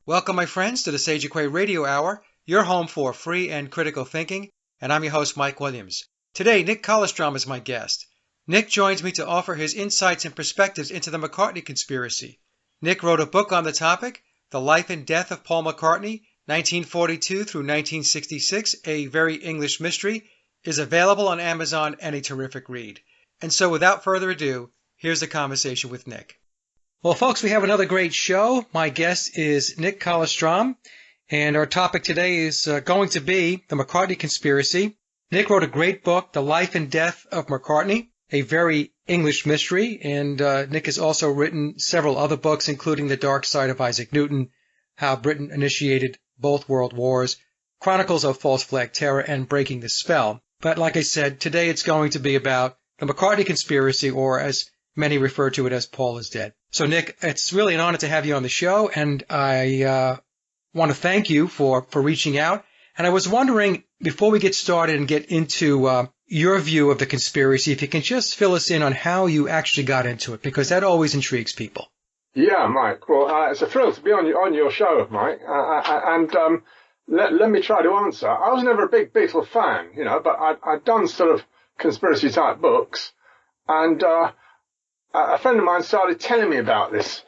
Welcome, my friends, to the Sage Quay Radio Hour, your home for free and critical thinking, and I'm your host, Mike Williams. Today, Nick Kollerstrom is my guest. Nick joins me to offer his insights and perspectives into the McCartney conspiracy. Nick wrote a book on the topic, The Life and Death of Paul McCartney, 1942 through 1966, A Very English Mystery, is available on Amazon and a terrific read. And so without further ado, here's the conversation with Nick. Well, folks, we have another great show. My guest is Nick Kollerstrom, and our topic today is going to be the McCartney conspiracy. Nick wrote a great book, The Life and Death of McCartney, A Very English Mystery, and Nick has also written several other books, including The Dark Side of Isaac Newton, How Britain Initiated Both World Wars, Chronicles of False Flag Terror, and Breaking the Spell. But like I said, today it's going to be about the McCartney conspiracy, or as many refer to it as Paul is Dead. So, Nick, it's really an honor to have you on the show, and I want to thank you for reaching out. And I was wondering, before we get started and get into your view of the conspiracy, if you can just fill us in on how you actually got into it, because that always intrigues people. Yeah, Mike. Well, it's a thrill to be on your show, Mike. Let me try to answer. I was never a big Beatles fan, but I'd done sort of conspiracy-type books, and a friend of mine started telling me about this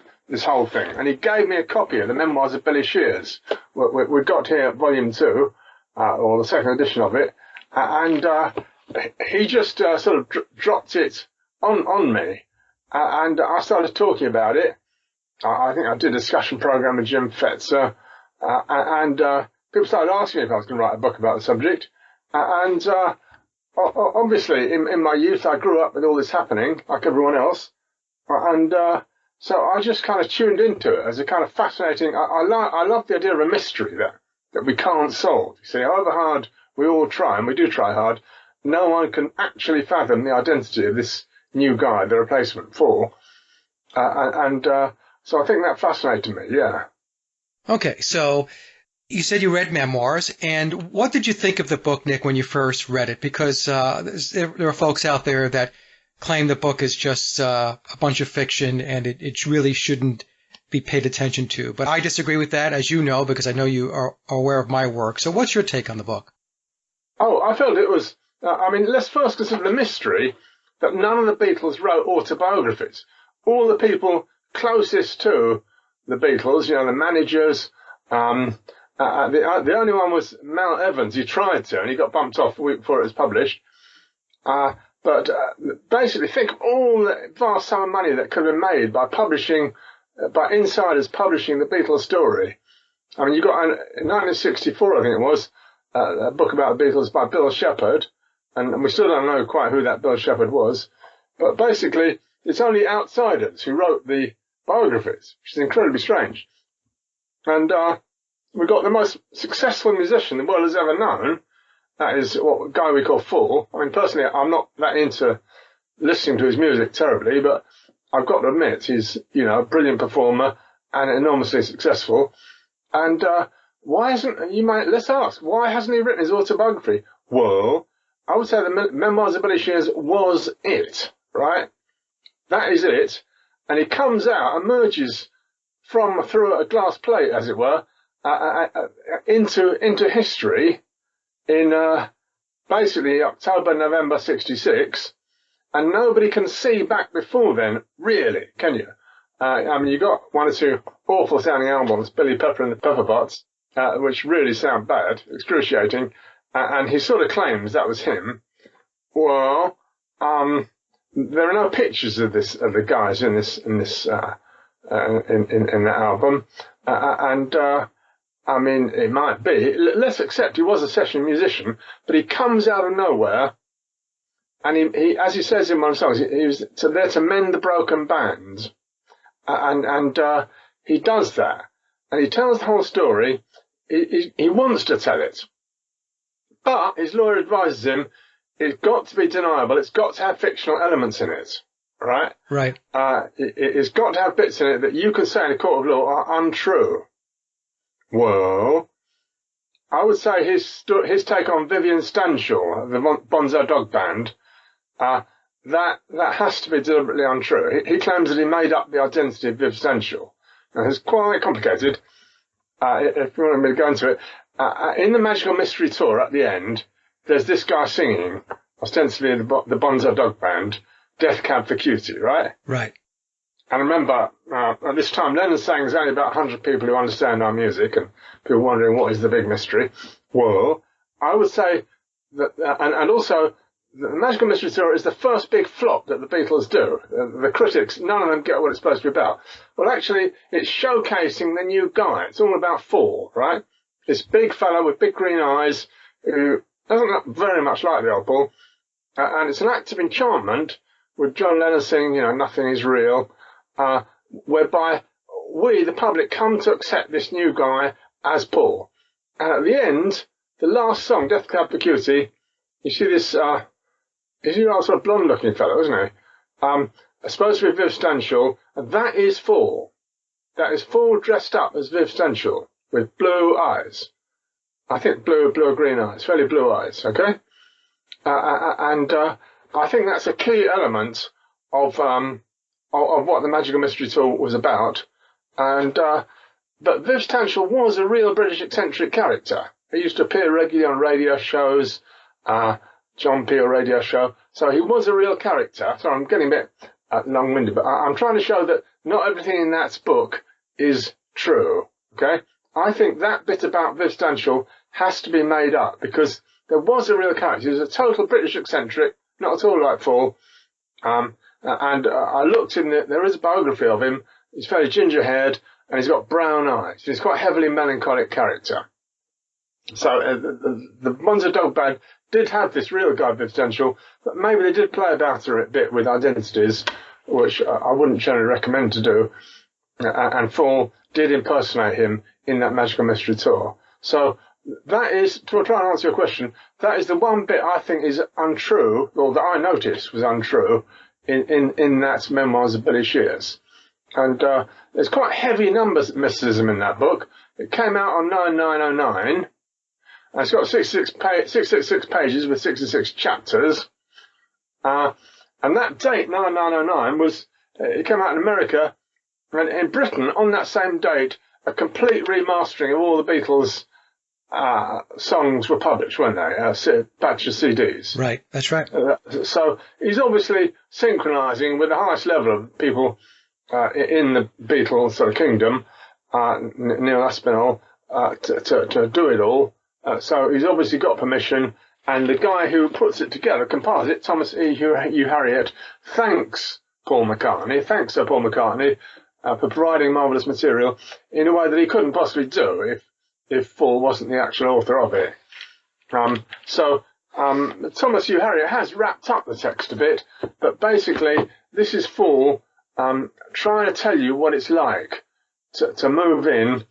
whole thing, and he gave me a copy of the Memoirs of Billy Shears. We got here volume 2, or the second edition of it, and he just sort of dropped it on me, and I started talking about it. I think I did a discussion program with Jim Fetzer, and people started asking me if I was going to write a book about the subject, and obviously in my youth I grew up with all this happening, like everyone else. And so I just kind of tuned into it as a kind of fascinating. I love the idea of a mystery that we can't solve. You see, however hard we all try, and we do try hard, no one can actually fathom the identity of this new guy, the replacement for. So I think that fascinated me. Yeah. Okay, so you said you read memoirs, and what did you think of the book, Nick, when you first read it? Because there are folks out there that claim the book is just a bunch of fiction and it really shouldn't be paid attention to. But I disagree with that, as you know, because I know you are aware of my work. So what's your take on the book? Oh, I felt it was, let's first consider the mystery that none of the Beatles wrote autobiographies. All the people closest to the Beatles, the managers, the only one was Mal Evans. He tried to, and he got bumped off the week before it was published. But basically, think of all the vast sum of money that could have been made by insiders publishing the Beatles story. I mean, you got in 1964, I think it was, a book about the Beatles by Bill Shepherd, and we still don't know quite who that Bill Shepherd was. But basically, it's only outsiders who wrote the biographies, which is incredibly strange. And we got the most successful musician the world has ever known. That is what guy we call Paul. I mean, personally, I'm not that into listening to his music terribly, but I've got to admit he's, a brilliant performer and enormously successful. And let's ask, why hasn't he written his autobiography? Well, I would say the Memoirs of Billy Shears was it, right? That is it. And he comes out, emerges through a glass plate, as it were, into history in basically October, November 66, and nobody can see back before then, really, can you? You got one or two awful sounding albums, Billy Pepper and the Pepperpots, which really sound bad, excruciating, and he sort of claims that was him. Well, there are no pictures of the guys in that album, it might be. Let's accept he was a session musician, but he comes out of nowhere, and he as he says in one of the songs, he was there to mend the broken band, and he does that, and he tells the whole story. He wants to tell it, but his lawyer advises him it's got to be deniable. It's got to have fictional elements in it, right? Right. It's got to have bits in it that you can say in a court of law are untrue. Well, I would say his take on Vivian Stanshall, the Bonzo Dog Band, that has to be deliberately untrue. He claims that he made up the identity of Viv Stanshall. Now, it's quite complicated. if you want me to go into it, in the Magical Mystery Tour at the end, there's this guy singing, ostensibly the Bonzo Dog Band, Death Cab for Cutie, right? Right. And remember, at this time, Lennon saying there's only about 100 people who understand our music, and people wondering what is the big mystery. Well, I would say that, and also, the Magical Mystery Tour is the first big flop that the Beatles do. The critics, none of them get what it's supposed to be about. Well, actually, it's showcasing the new guy. It's all about Paul, right? This big fellow with big green eyes who doesn't look very much like the old Paul. And it's an act of enchantment with John Lennon saying, nothing is real, whereby we, the public, come to accept this new guy as Paul. And at the end, the last song, Death Cab for Cutie, you see this, he's a sort of blonde-looking fellow, isn't he? Supposed to be Viv Stanshall, and that is Paul. That is Paul dressed up as Viv Stanshall with blue eyes. I think blue or green eyes, fairly blue eyes, okay? And I think that's a key element of what the Magical Mystery Tour was about. And but Viv Stanshall was a real British eccentric character. He used to appear regularly on radio shows, John Peel radio show. So he was a real character. So I'm getting a bit long-winded, but I'm trying to show that not everything in that book is true. Okay, I think that bit about Viv Stanshall has to be made up because there was a real character. He was a total British eccentric, not at all like Paul. And I looked in there is a biography of him. He's fairly ginger-haired and he's got brown eyes. He's quite a heavily melancholic character. So the Bonzo Dog Band did have this real guy, Viv Stanshall, but maybe they did play about her a bit with identities, which I wouldn't generally recommend to do. And Paul did impersonate him in that Magical Mystery Tour. So that is, to try and answer your question, that is the one bit I think is untrue, or that I noticed was untrue, in that Memoirs of Billy Shears. And there's quite heavy numbers mysticism in that book. It came out on 9909. And it's got 666 pages with 66 chapters. And that date, 9909, was, it came out in America. And in Britain, on that same date, a complete remastering of all the Beatles' songs were published, weren't they? A batch of CDs. Right, that's right. So he's obviously synchronizing with the highest level of people in the Beatles sort of kingdom, Neil Aspinall, to do it all. So he's obviously got permission, and the guy who puts it together, compiles it, Thomas E. Hugh Harriott, thanks Paul McCartney, thanks Sir Paul McCartney, for providing marvellous material in a way that he couldn't possibly do if Paul wasn't the actual author of it. Thomas Hugh Harriott has wrapped up the text a bit, but basically this is Paul trying to tell you what it's like to move in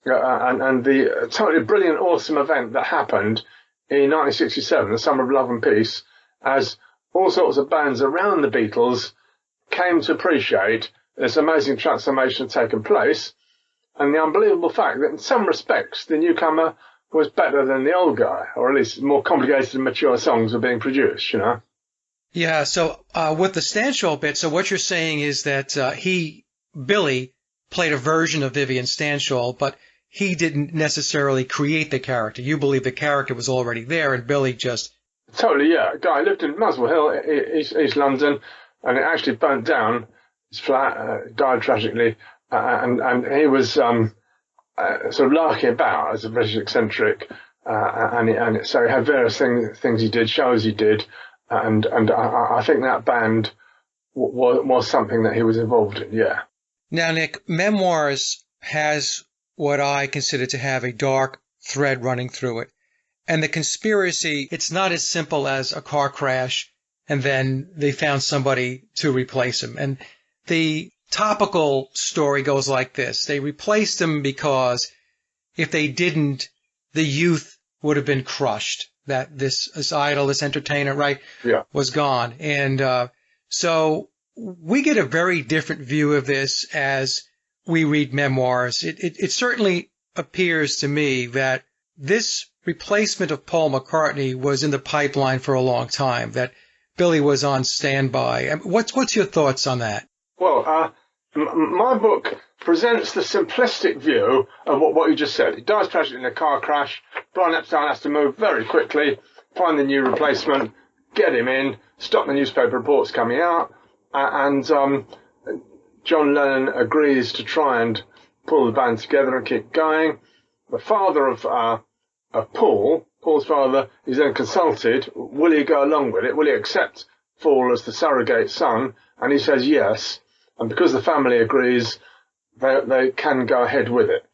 and the totally brilliant, awesome event that happened in 1967, the Summer of Love and Peace, as all sorts of bands around the Beatles came to appreciate this amazing transformation taken place, and the unbelievable fact that in some respects the newcomer was better than the old guy, or at least more complicated and mature songs were being produced, Yeah, so with the Stanshall bit, so what you're saying is that Billy, played a version of Vivian Stanshall, but he didn't necessarily create the character. You believe the character was already there, and Billy just... Totally, yeah. A guy lived in Muswell Hill, East London, and it actually burnt down. His flat died tragically, and he was sort of larking about as a British eccentric, so he had various things he did, shows he did, and I think that band was something that he was involved in, yeah. Now, Nick, Memoirs has what I consider to have a dark thread running through it. And the conspiracy, it's not as simple as a car crash and then they found somebody to replace him. And the topical story goes like this. They replaced him because if they didn't, the youth would have been crushed. That this idol, this entertainer, right, yeah, was gone. And so we get a very different view of this as we read Memoirs. It certainly appears to me that this replacement of Paul McCartney was in the pipeline for a long time, that Billy was on standby. What's your thoughts on that? Well, My book presents the simplistic view of what you just said. He dies tragically in a car crash. Brian Epstein has to move very quickly, find the new replacement, get him in, stop the newspaper reports coming out, and John Lennon agrees to try and pull the band together and keep going. The father of Paul's father, is then consulted. Will he go along with it? Will he accept Paul as the surrogate son? And he says yes. And because the family agrees, they can go ahead with it.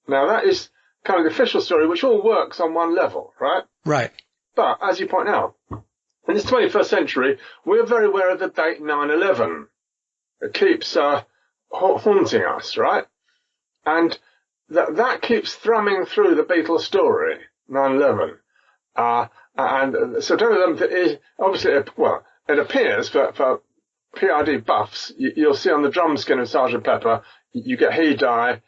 Now, that is kind of the official story, which all works on one level, right? Right. But, as you point out, in this 21st century, we're very aware of the date 9/11. It keeps haunting us, right? And that keeps thrumming through the Beatles story, 9/11. And September 11th is obviously, it appears for PID buffs, you'll see on the drum skin of Sgt. Pepper, you get He Die,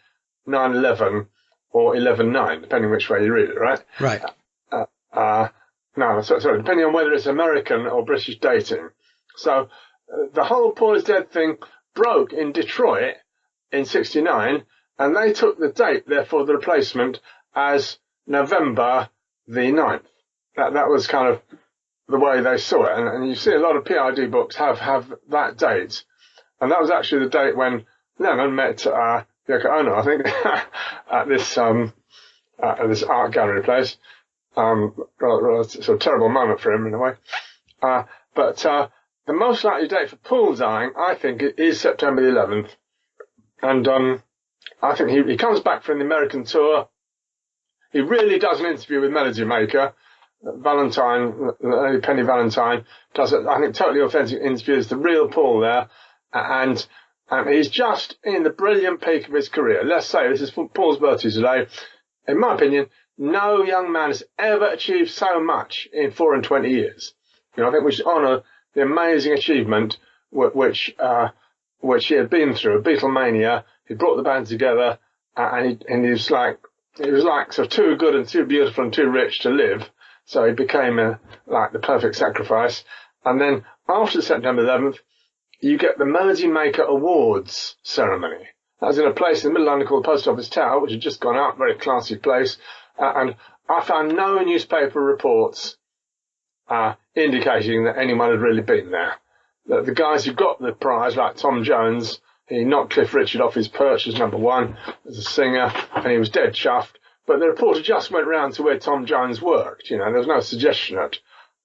9/11, or 11/9, depending which way you read it, right? Right. No, sorry, depending on whether it's American or British dating. So the whole Paul is Dead thing broke in Detroit in 69, and they took the date, therefore, the replacement as November the 9th. That was kind of the way they saw it. And you see a lot of PID books have that date. And that was actually the date when Lennon met Yoko Ono, I think, at this art gallery place. Rather sort of terrible moment for him in a way. But the most likely date for Paul dying, I think, is September the 11th. And I think he comes back from the American tour. He really does an interview with Melody Maker. Penny Valentine does, I think, totally authentic interviews, the real Paul there. And he's just in the brilliant peak of his career. Let's say, this is Paul's birthday today. In my opinion, no young man has ever achieved so much in 4 and 20 years. I think we should honour the amazing achievement which he had been through, Beatlemania. He brought the band together, and he was like sort of too good and too beautiful and too rich to live. So he became like the perfect sacrifice. And then after September 11th, you get the Melody Maker Awards ceremony. That was in a place in the middle of London called the Post Office Tower, which had just gone up, very classy place. And I found no newspaper reports indicating that anyone had really been there. The guys who got the prize, like Tom Jones, he knocked Cliff Richard off his perch as number one as a singer, and he was dead chuffed. But the reporter just went round to where Tom Jones worked. There was no suggestion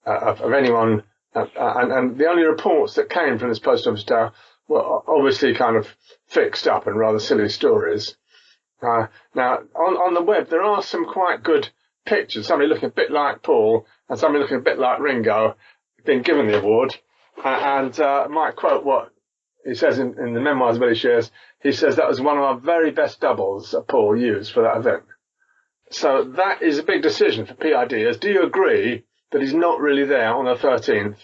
of anyone. And the only reports that came from this post office tower were obviously kind of fixed up and rather silly stories. Now, on the web, there are some quite good pictures. Somebody looking a bit like Paul and somebody looking a bit like Ringo being given the award. And I might quote what he says in the memoirs of Billy Shears. He says that was one of our very best doubles that Paul used for that event. So that is a big decision for PIDers. Do you agree that he's not really there on the 13th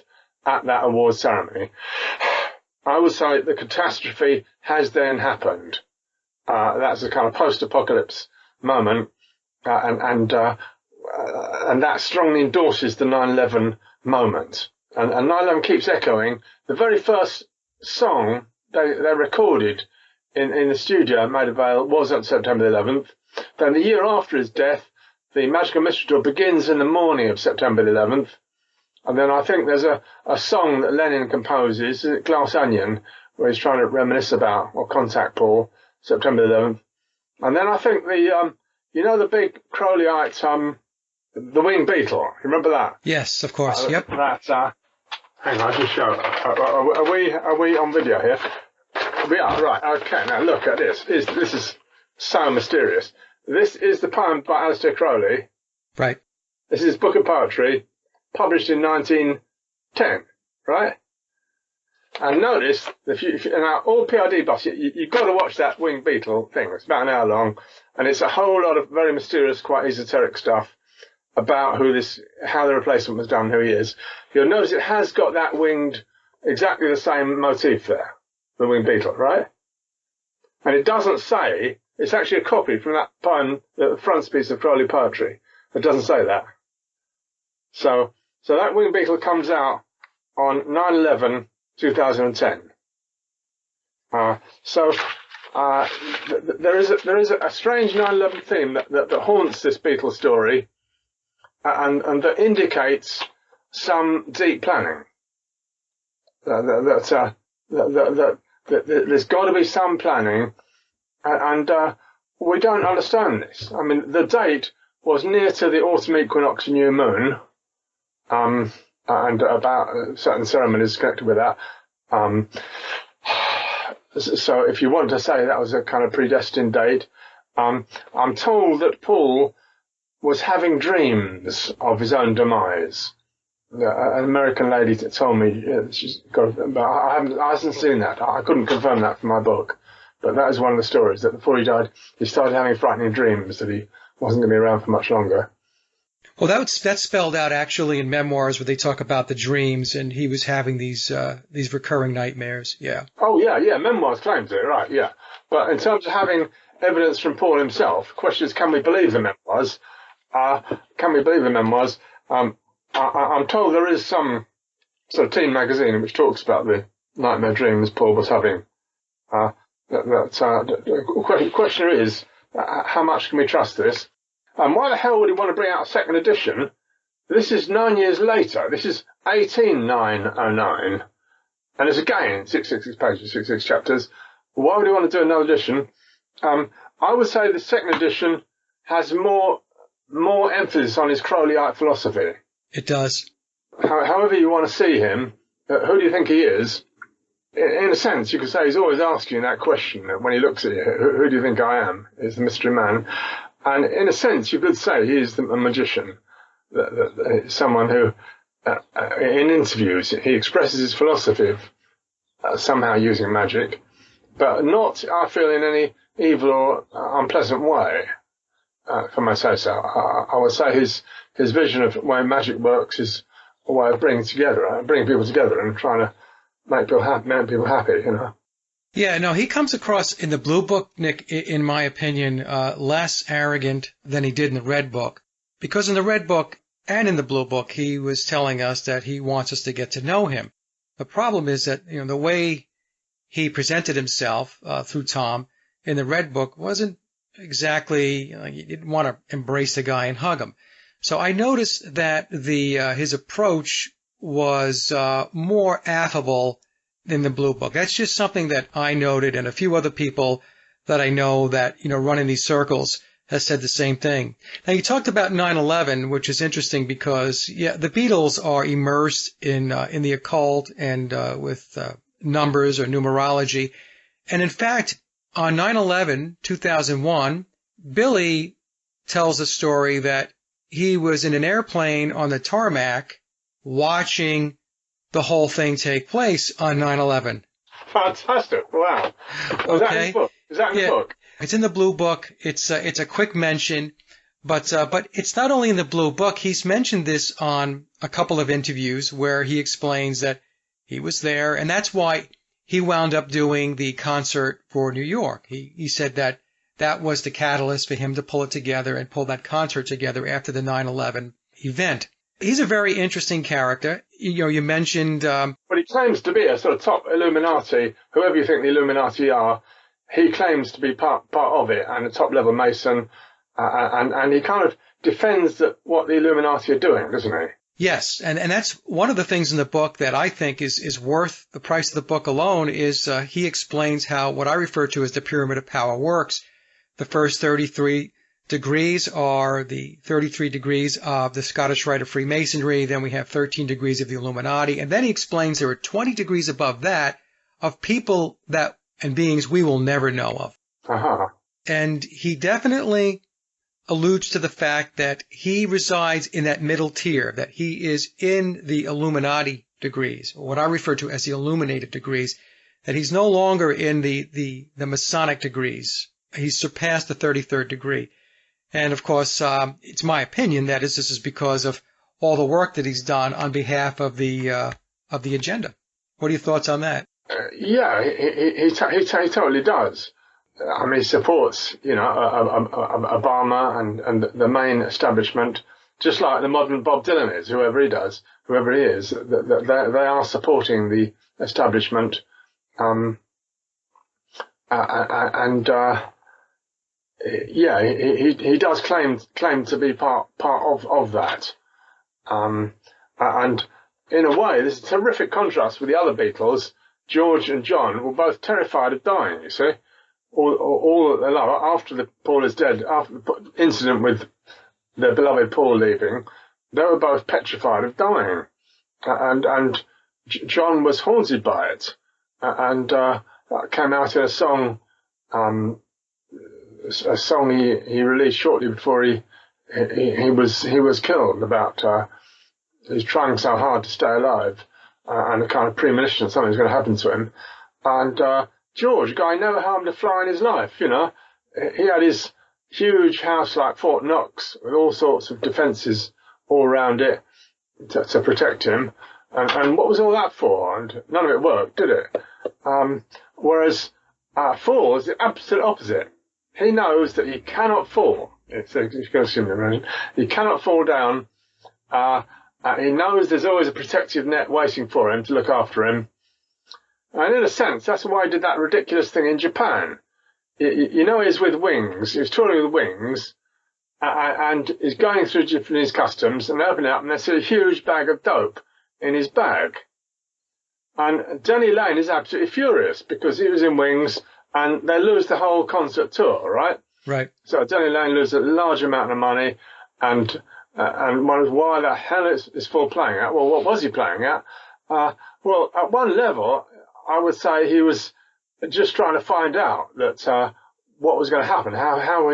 at that awards ceremony? I would say the catastrophe has then happened. That's a kind of post-apocalypse moment, and that strongly endorses the 9/11 moment. And 9/11 keeps echoing. The very first song they recorded in the studio, made available, was on September 11th. Then the year after his death, the Magical Mystery Tour begins in the morning of September 11th. And then I think there's a song that Lennon composes, is it Glass Onion, where he's trying to reminisce about or contact Paul, September 11th. And then I think the big Crowleyite, the Winged Beetle. Remember that? Yes, of course. Yep. Hang on, I'll just show. Are we on video here? We are, right. Okay, now look at this. This is so mysterious. This is the poem by Aleister Crowley. Right. This is his book of poetry, published in 1910, right? And notice, now all PID buffs, you've got to watch that Winged Beetle thing. It's about an hour long, and it's a whole lot of very mysterious, quite esoteric stuff about how the replacement was done, who he is. You'll notice it has got that exactly the same motif there, the Winged Beetle, right? And it doesn't say, it's actually a copy from that poem, the frontispiece of Crowley poetry. It doesn't say that. So that Winged Beetle comes out on 9/11, 2010. So there is a strange 9/11 theme that haunts this Beatles story, and that indicates some deep planning. That there's got to be some planning, and we don't understand this. I mean, the date was near to the autumn equinox and new moon, and about certain ceremonies connected with that. So if you want to say that was a kind of predestined date, I'm told that Paul was having dreams of his own demise. An American lady told me she's got, but I haven't seen that. I couldn't confirm that from my book, but that is one of the stories, that before he died, he started having frightening dreams that he wasn't going to be around for much longer. Well, that's spelled out actually in memoirs where they talk about the dreams, and he was having these recurring nightmares. Yeah. Oh yeah. Memoirs claims it, right? Yeah. But in terms of having evidence from Paul himself, the question is, can we believe the memoirs? I'm told there is some sort of teen magazine which talks about the nightmare dreams Paul was having. The question is, how much can we trust this? And why the hell would he want to bring out a second edition? This is 9 years later. This is 18909. And it's again 666 pages, 66 chapters. Why would he want to do another edition? I would say the second edition has more emphasis on his Crowleyite philosophy. It does. However you want to see him, who do you think he is? In a sense, you could say he's always asking that question when he looks at you. Who do you think I am? Is the mystery man. And in a sense, you could say he is a magician, someone who, in interviews, he expresses his philosophy of somehow using magic, but not, I feel, in any evil or unpleasant way, if I may say so. I would say his vision of the way magic works is a way of bringing people together and trying to make people happy, you know. Yeah, no, he comes across in the Blue Book, Nick, in my opinion, less arrogant than he did in the Red Book. Because in the Red Book and in the Blue Book, he was telling us that he wants us to get to know him. The problem is that, you know, the way he presented himself through Tom in the Red Book wasn't exactly, he didn't want to embrace the guy and hug him. So I noticed that his approach was more affable in the Blue Book. That's just something that I noted, and a few other people that I know that, you know, run in these circles has said the same thing. Now, you talked about 9/11, which is interesting because, yeah, the Beatles are immersed in the occult and with numbers or numerology. And in fact, on 9/11, 2001, Billy tells a story that he was in an airplane on the tarmac watching the whole thing take place on 9/11. Fantastic. Wow. Okay. Is that in the book? It's in the Blue Book. It's a quick mention, but it's not only in the Blue Book. He's mentioned this on a couple of interviews where he explains that he was there, and that's why he wound up doing the concert for New York. He said that was the catalyst for him to pull it together and pull that concert together after the 9/11 event. He's a very interesting character. You know, you mentioned... But he claims to be a sort of top Illuminati, whoever you think the Illuminati are, he claims to be part of it, and a top-level Mason, and he kind of defends what the Illuminati are doing, doesn't he? Yes, and that's one of the things in the book that I think is worth the price of the book alone is he explains how what I refer to as the Pyramid of Power works. The first 33 degrees are the 33 degrees of the Scottish Rite of Freemasonry. Then we have 13 degrees of the Illuminati. And then he explains there are 20 degrees above that of people and beings we will never know of. Uh-huh. And he definitely alludes to the fact that he resides in that middle tier, that he is in the Illuminati degrees, or what I refer to as the illuminated degrees, that he's no longer in the Masonic degrees. He's surpassed the 33rd degree. And, of course, it's my opinion that this is because of all the work that he's done on behalf of the agenda. What are your thoughts on that? Yeah, he totally does. I mean, he supports, you know, Obama and the main establishment, just like the modern Bob Dylan is, whoever he is. They are supporting the establishment. he does claim to be part of that. And in a way, there's a terrific contrast with the other Beatles. George and John were both terrified of dying, you see. After Paul is dead, after the incident with their beloved Paul leaving, they were both petrified of dying. And John was haunted by it. And that came out in a song he released shortly before he was killed, about he's trying so hard to stay alive, and a kind of premonition that something's going to happen to him. And George, a guy never harmed a fly in his life, you know. He had his huge house like Fort Knox with all sorts of defences all around it to protect him. And what was all that for? And none of it worked, did it? Whereas Paul is the absolute opposite. He knows that he cannot fall. He cannot fall down. He knows there's always a protective net waiting for him to look after him. And in a sense, that's why he did that ridiculous thing in Japan. You know, he's with Wings. He was touring with Wings, and he's going through Japanese customs, and they open it up, and they see a huge bag of dope in his bag. And Denny Lane is absolutely furious because he was in Wings, and they lose the whole concert tour, right? Right. So Denny Lane loses a large amount of money, and wonders why the hell is Paul playing at? Well, what was he playing at? Well, at one level, I would say he was just trying to find out that what was going to happen. How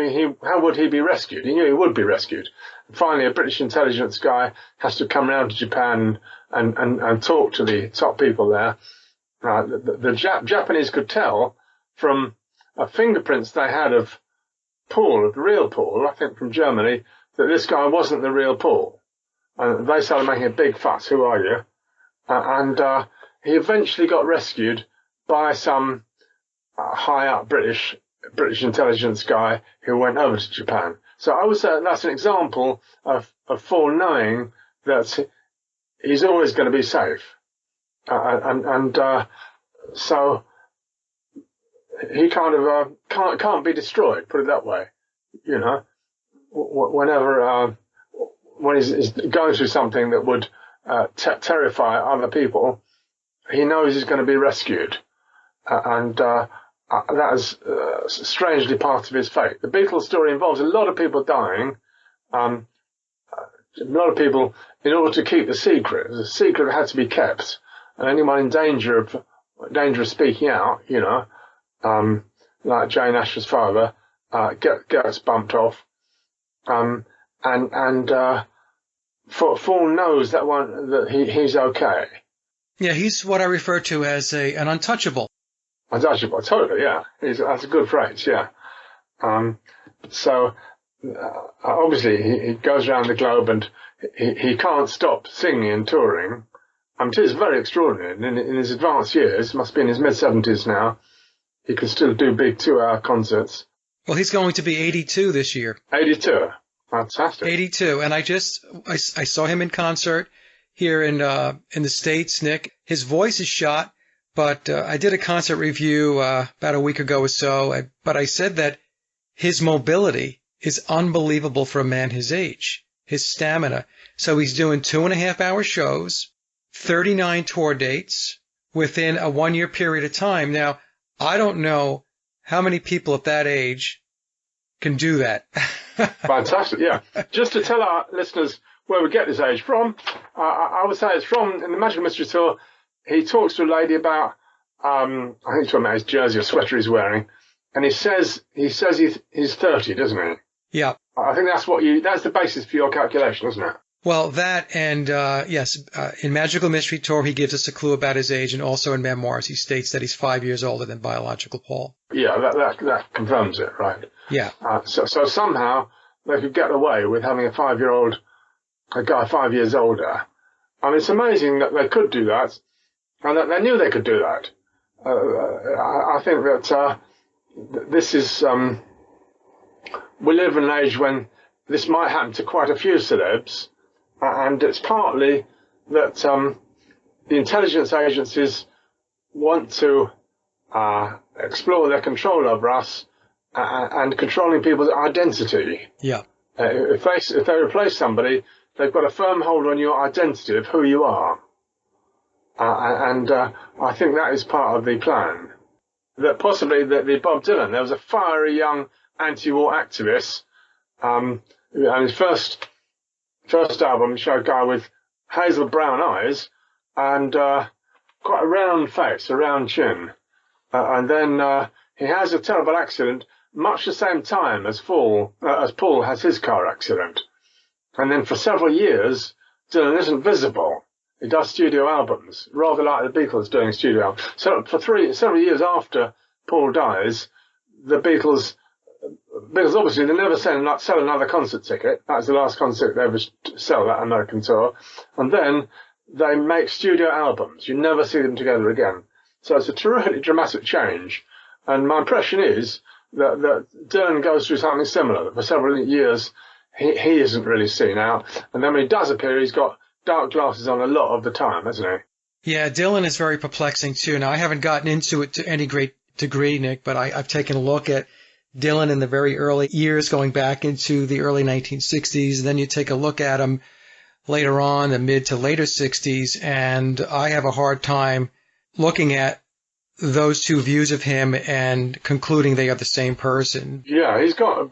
would he be rescued? He knew he would be rescued. And finally, a British intelligence guy has to come round to Japan and talk to the top people there. The Japanese could tell from fingerprints they had of Paul, of the real Paul, I think from Germany, that this guy wasn't the real Paul. And they started making a big fuss. Who are you? And he eventually got rescued by some high-up British intelligence guy who went over to Japan. So I would say that's an example of Paul knowing that he's always going to be safe. So he kind of can't be destroyed, put it that way. You know, whenever when he's going through something that would terrify other people, he knows he's going to be rescued, and that is strangely part of his fate. The Beatles story involves a lot of people dying, a lot of people, in order to keep the secret had to be kept, and anyone in danger of speaking out, you know, like Jane Asher's father, gets bumped off, and Paul knows that he's okay. Yeah, he's what I refer to as an untouchable. Untouchable, totally, yeah. That's a good phrase, yeah. So obviously he goes around the globe and he can't stop singing and touring. It is very extraordinary. In his advanced years, must be in his mid-70s now, he can still do big 2-hour concerts. Well, he's going to be 82 this year. 82. Fantastic. 82. And I saw him in concert here in the States, Nick. His voice is shot, but I did a concert review about a week ago or so, but I said that his mobility is unbelievable for a man his age, his stamina. So he's doing 2.5-hour shows, 39 tour dates within a 1-year period of time. Now, I don't know how many people at that age can do that. Fantastic, yeah. Just to tell our listeners where we get this age from, I would say it's from, in the Magical Mystery Tour, he talks to a lady about, I think he's talking about his jersey or sweater he's wearing, and he says he's 30, doesn't he? Yeah. I think that's the basis for your calculation, isn't it? Well, that and, yes, in Magical Mystery Tour, he gives us a clue about his age, and also in Memoirs, he states that he's 5 years older than biological Paul. Yeah, that confirms it, right? Yeah. So somehow they could get away with having a guy 5 years older. I mean, it's amazing that they could do that, and that they knew they could do that. I think that this is, we live in an age when this might happen to quite a few celebs, and it's partly that the intelligence agencies want to explore their control over us, and controlling people's identity. Yeah. If they replace somebody, they've got a firm hold on your identity of who you are. And I think that is part of the plan. That possibly the Bob Dylan, there was a fiery young anti-war activist, and his first album showed a guy with hazel brown eyes and quite a round face, a round chin. And then he has a terrible accident, much the same time as Paul has his car accident. And then for several years, Dylan isn't visible. He does studio albums, rather like the Beatles doing studio albums. So for several years after Paul dies, the Beatles obviously they never sell another concert ticket. That was the last concert they ever sell, that American tour. And then they make studio albums. You never see them together again. So it's a terrifically dramatic change. And my impression is that Dylan goes through something similar. For several years, he isn't really seen out. And then when he does appear, he's got dark glasses on a lot of the time, hasn't he? Yeah, Dylan is very perplexing, too. Now, I haven't gotten into it to any great degree, Nick, but I've taken a look at Dylan in the very early years, going back into the early 1960s. And then you take a look at him later on, the mid to later 60s, and I have a hard time looking at those two views of him and concluding they are the same person. Yeah, he's got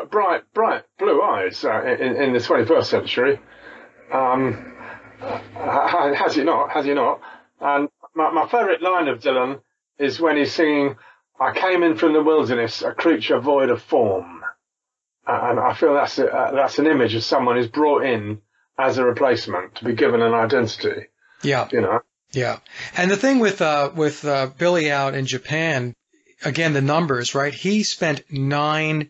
bright blue eyes in the 21st century. Has he not? And my favourite line of Dylan is when he's singing, "I came in from the wilderness, a creature void of form." And I feel that's an image of someone who's brought in as a replacement to be given an identity. Yeah. You know? Yeah. And the thing with Billy out in Japan, again, the numbers, right? He spent 9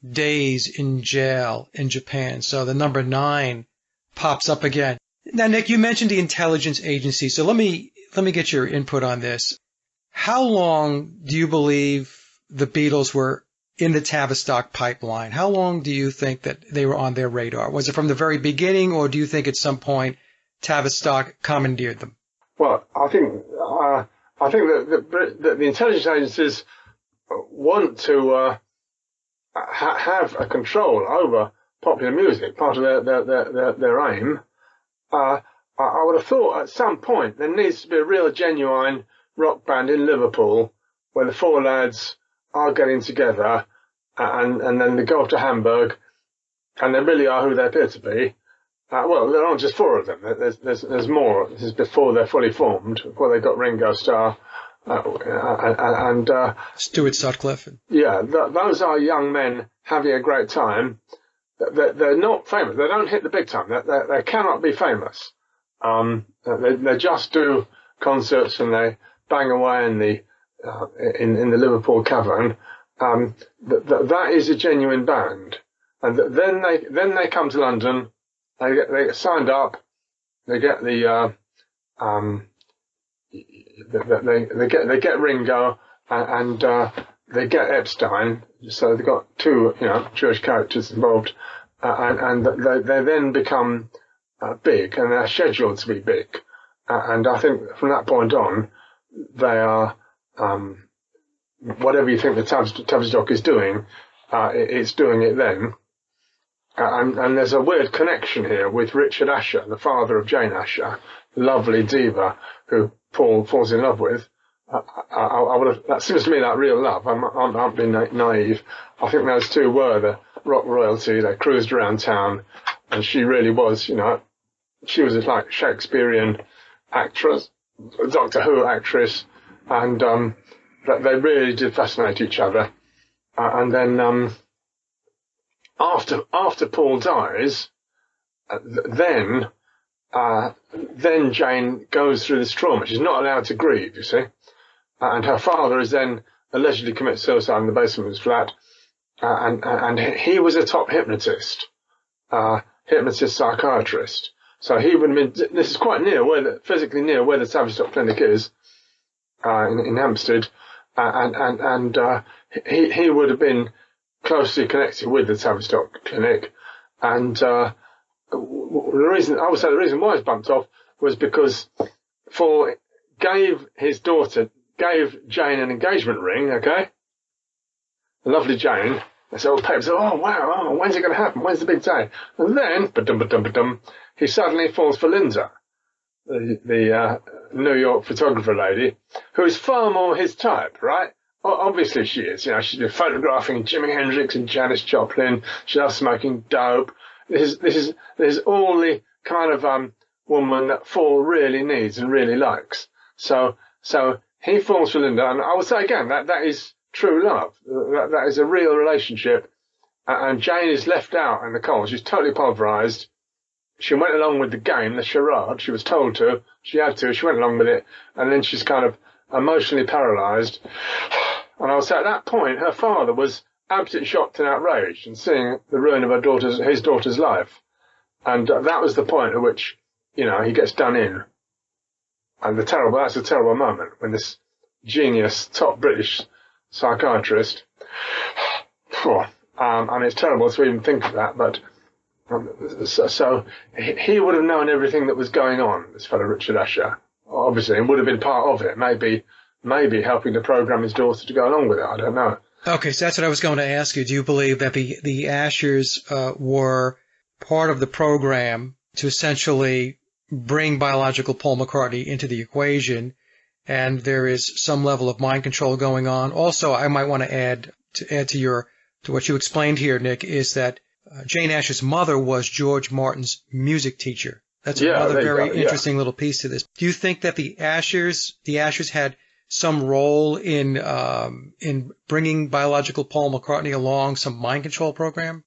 days in jail in Japan. So the number 9 pops up again. Now, Nick, you mentioned the intelligence agency. So let me get your input on this. How long do you believe the Beatles were in the Tavistock pipeline? How long do you think that they were on their radar? Was it from the very beginning, or do you think at some point Tavistock commandeered them? Well, I think that the intelligence agencies want to have a control over popular music, part of their aim. I would have thought at some point there needs to be a real genuine rock band in Liverpool where the 4 lads are getting together and then they go off to Hamburg and they really are who they appear to be. Well, there aren't just 4 of them. There's more. This is before they're fully formed, before they got Ringo Starr and Stuart Sutcliffe. Yeah, those are young men having a great time. They're not famous. They don't hit the big time. They cannot be famous. They just do concerts and they bang away in the Liverpool Cavern. That is a genuine band. And then they come to London. They get signed up. They get they get Ringo and they get Epstein. So they've got 2 Jewish characters involved, and they then become big, and they're scheduled to be big. And I think from that point on, they are whatever you think the Tavistock is doing, it's doing it then. And there's a weird connection here with Richard Asher, the father of Jane Asher, lovely diva who Paul falls in love with. That seems to me like real love. I'm being naive. I think those 2 were the rock royalty. They cruised around town, and she really was, she was like Shakespearean actress, Doctor Who actress, and they really did fascinate each other. And then after Paul dies, then Jane goes through this trauma. She's not allowed to grieve, you see. And her father is then allegedly commits suicide in the basement of his flat. And he was a top hypnotist psychiatrist. So he would have been, this is quite near physically near where the Tavistock Clinic is, in Hampstead. And he would have been closely connected with the Tavistock Clinic. And, the reason why he's bumped off was because Paul gave his daughter gave Jane an engagement ring, okay? The lovely Jane. And so all the papers, oh, wow, oh, when's it going to happen? When's the big day? And then, ba-dum, he suddenly falls for Linda, the New York photographer lady, who is far more his type, right? Obviously she is. You know, she's been photographing Jimi Hendrix and Janis Joplin. She loves smoking dope. This is all the kind of woman that Paul really needs and really likes. So he falls for Linda, and I would say again that is true love. That is a real relationship. And Jane is left out in the cold. She's totally pulverized. She went along with the game, the charade. She was told to. She had to. She went along with it, and then she's kind of emotionally paralyzed. And I would say at that point, her father was absolutely shocked and outraged and seeing the ruin of his daughter's life. And that was the point at which, you know, he gets done in. And that's a terrible moment when this genius, top British psychiatrist, I mean, it's terrible to even think of that, but so he would have known everything that was going on, this fellow Richard Asher, obviously, and would have been part of it, maybe helping to program his daughter to go along with it. I don't know. Okay, so that's what I was going to ask you. Do you believe that the Ashers were part of the program to essentially bring biological Paul McCartney into the equation, and there is some level of mind control going on? Also, I might want to add to what you explained here, Nick, is that Jane Asher's mother was George Martin's music teacher. That's another very interesting little piece to this. Do you think that the Ashers had some role in bringing biological Paul McCartney along, some mind control program?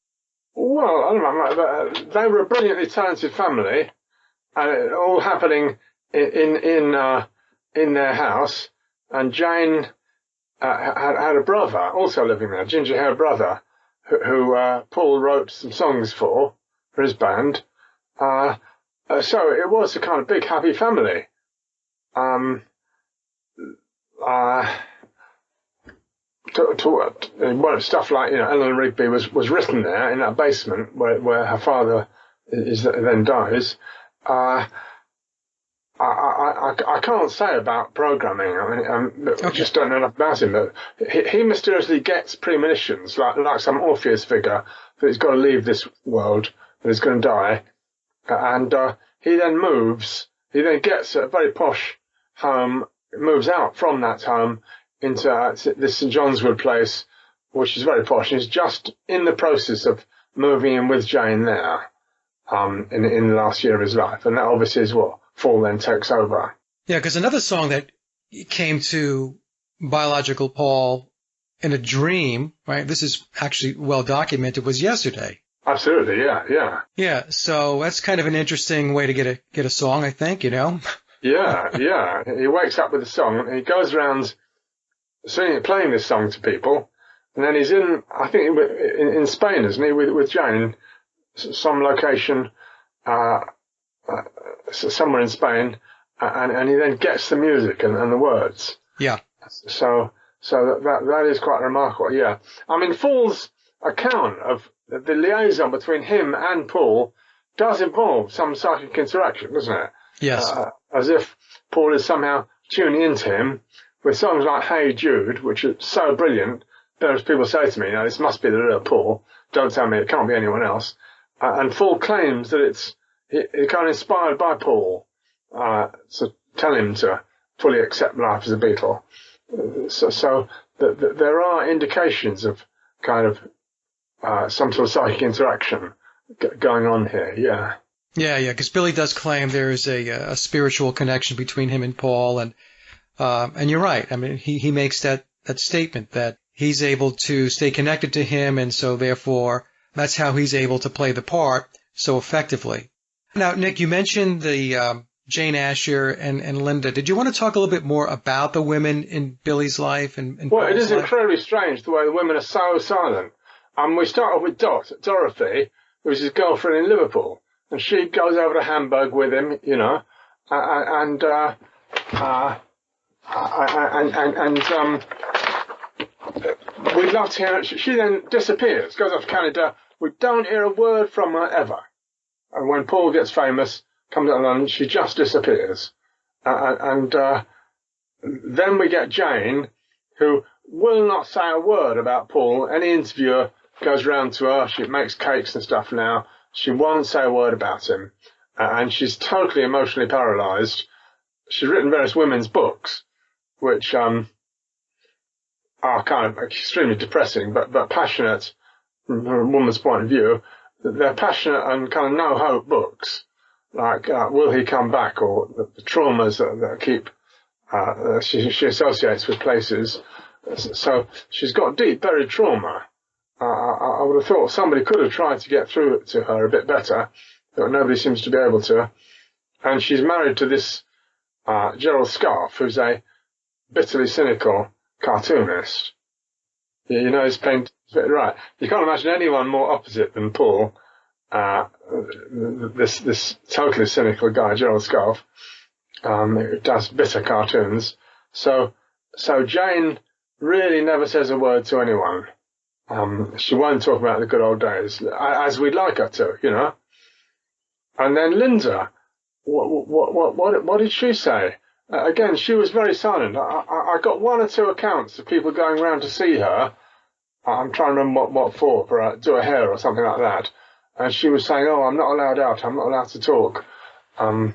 Well, I don't know. They were a brilliantly talented family, and it all happening in their house. And Jane had a brother also living there, ginger-haired brother, who Paul wrote some songs for his band. So it was a kind of big, happy family. Stuff like, you know, Eleanor Rigby was written there in that basement where her father then dies. I can't say about programming. I mean, I just don't know enough about him. But he mysteriously gets premonitions, like some Orpheus figure, that he's got to leave this world, that he's going to die. And he then moves. He then gets a very posh home, moves out from that home into this St John's Wood place, which is very posh. He's just in the process of moving in with Jane there in the last year of his life. And that obviously is what Paul then takes over. Yeah, because another song that came to biological Paul in a dream, right? This is actually well documented, was Yesterday. Absolutely, yeah. Yeah, so that's kind of an interesting way to get a song, I think, you know? Yeah. He wakes up with a song and he goes around playing this song to people. And then he's in Spain, isn't he, with Jane, some location, somewhere in Spain, and he then gets the music and the words. Yeah. So that is quite remarkable, yeah. I mean, Paul's account of the liaison between him and Paul does involve some psychic interaction, doesn't it? Yes. As if Paul is somehow tuning into him with songs like Hey Jude, which are so brilliant. Those people say to me, you know, this must be the real Paul. Don't tell me it can't be anyone else. And Paul claims that it's kind of inspired by Paul to tell him to fully accept life as a Beatle. So there are indications of kind of some sort of psychic interaction going on here, yeah. Yeah, because Billy does claim there is a spiritual connection between him and Paul, and you're right. I mean, he makes that statement that he's able to stay connected to him, and so therefore that's how he's able to play the part so effectively. Now, Nick, you mentioned the Jane Asher and Linda. Did you want to talk a little bit more about the women in Billy's life? Well, it is incredibly strange the way the women are so silent. We start off with Dorothy, who's his girlfriend in Liverpool, and she goes over to Hamburg with him, you know, and we'd love to hear it. She then disappears, goes off to Canada. We don't hear a word from her ever. And when Paul gets famous, comes out of London, she just disappears. And Then we get Jane, who will not say a word about Paul. Any interviewer goes round to her. She makes cakes and stuff now. She won't say a word about him. And she's totally emotionally paralysed. She's written various women's books, which are kind of extremely depressing, but passionate from a woman's point of view. They're passionate and kind of no-hope books, like Will He Come Back, or the traumas that keep she associates with places. So she's got deep buried trauma. I would have thought somebody could have tried to get through it to her a bit better, but nobody seems to be able to. And she's married to this Gerald Scarfe, who's a bitterly cynical cartoonist. You know his paint, right? You can't imagine anyone more opposite than Paul. This totally cynical guy, Gerald Scarfe, who does bitter cartoons. So Jane really never says a word to anyone. She won't talk about the good old days, as we'd like her to, you know. And then Linda, what did she say? Again, she was very silent. I got one or two accounts of people going round to see her. I'm trying to remember what for do a hair or something like that. And she was saying, "Oh, I'm not allowed out. I'm not allowed to talk." I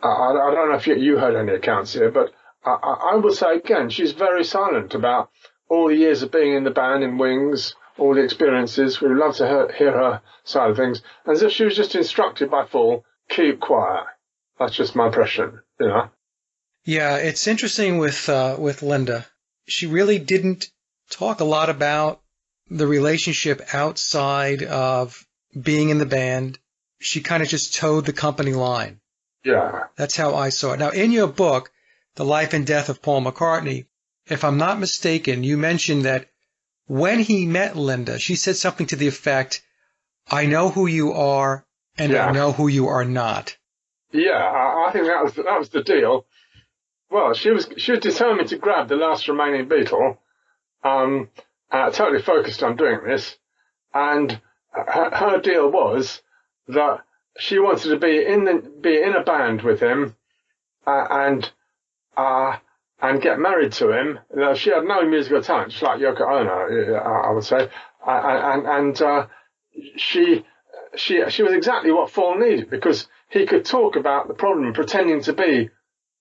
don't know if you heard any accounts here, but I would say again, she's very silent about all the years of being in the band in Wings, all the experiences. We'd love to hear her side of things, as if she was just instructed by Paul, keep quiet. That's just my impression, you know. Yeah, it's interesting with Linda. She really didn't talk a lot about the relationship outside of being in the band. She kind of just towed the company line. Yeah. That's how I saw it. Now, in your book, The Life and Death of Paul McCartney, if I'm not mistaken, you mentioned that when he met Linda, she said something to the effect, "I know who you are, and I know who you are not." Yeah, I think that was the deal. Well, she was determined to grab the last remaining Beatle, totally focused on doing this, and her deal was that she wanted to be in a band with him, and get married to him. She had no musical talent, just like Yoko Ono, I would say, and she was exactly what Paul needed, because he could talk about the problem pretending to be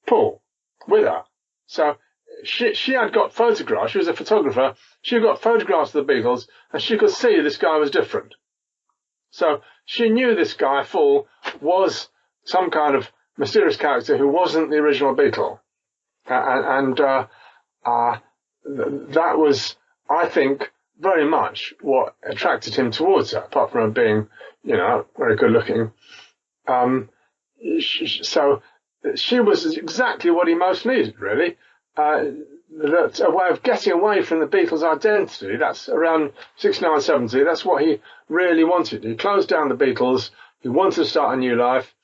Paul with her. So she had got photographs. She was a photographer. She got photographs of the Beatles, and she could see this guy was different. So she knew this guy, Paul, was some kind of mysterious character who wasn't the original Beatle. That was, I think, very much what attracted him towards her, apart from her being, you know, very good looking. So she was exactly what he most needed, really. That a way of getting away from the Beatles' identity. That's around 69, 70. That's what he really wanted. He closed down the Beatles. He wanted to start a new life,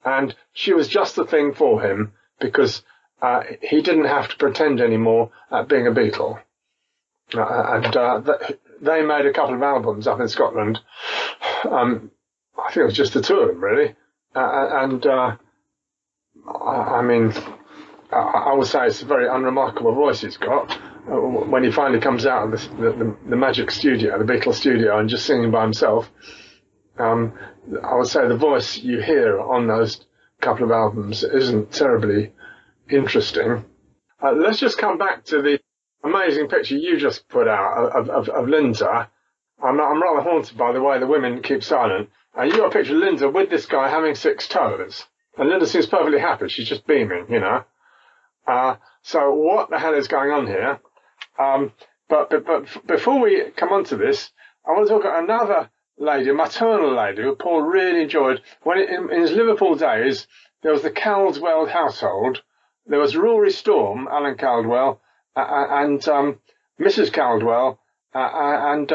and she was just the thing for him, because he didn't have to pretend anymore at being a Beatle. They made a couple of albums up in Scotland. I think it was just the two of them, really. I mean, I would say it's a very unremarkable voice he's got. When he finally comes out of the Magic Studio, the Beatles studio, and just singing by himself, I would say the voice you hear on those couple of albums isn't terribly interesting. Let's just come back to the amazing picture you just put out of Linda. I'm rather haunted by the way the women keep silent. You got a picture of Linda with this guy having 6 toes. And Linda seems perfectly happy. She's just beaming, you know. So what the hell is going on here? But before we come on to this, I want to talk about another lady, a maternal lady, who Paul really enjoyed. When in his Liverpool days, there was the Caldwell household. There was Rory Storm, Alan Caldwell, and Mrs. Caldwell, and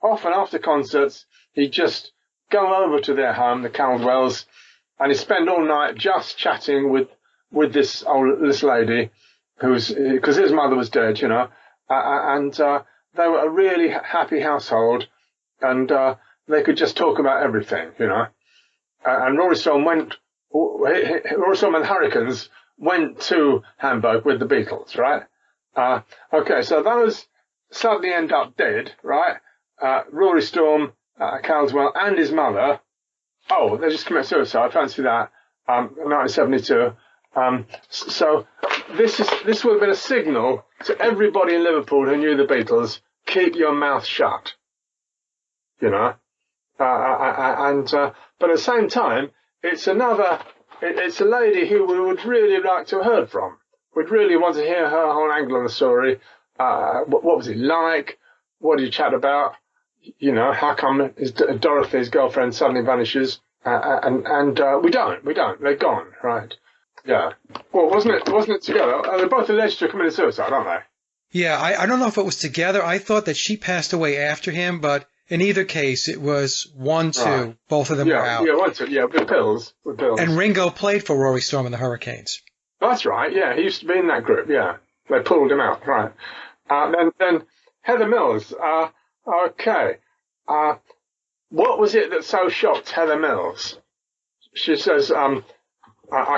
often after concerts, he'd just go over to their home, the Caldwells, and he'd spend all night just chatting with this lady, because his mother was dead, you know, and they were a really happy household, and they could just talk about everything, you know. And Rory Storm and the Hurricanes went to Hamburg with the Beatles, right? Okay, so those suddenly end up dead, right? Rory Storm, Caldwell, and his mother. Oh, they just committed suicide. Fancy that. 1972. So this would have been a signal to everybody in Liverpool who knew the Beatles: keep your mouth shut. You know, but at the same time, it's a lady who we would really like to have heard from. We'd really want to hear her whole angle on the story. What was it like? What did you chat about? You know, how come Dorothy's girlfriend suddenly vanishes? And we don't. They're gone, right? Yeah. Well, wasn't it together? They're both alleged to have committed suicide, aren't they? Yeah, I don't know if it was together. I thought that she passed away after him, but in either case, it was 1-2. Right. Both of them were out. Yeah, 1-2. Yeah, with pills. And Ringo played for Rory Storm and the Hurricanes. That's right. Yeah, he used to be in that group. Yeah, they pulled him out. Right. Then Heather Mills. Okay. What was it that so shocked Heather Mills? She says, I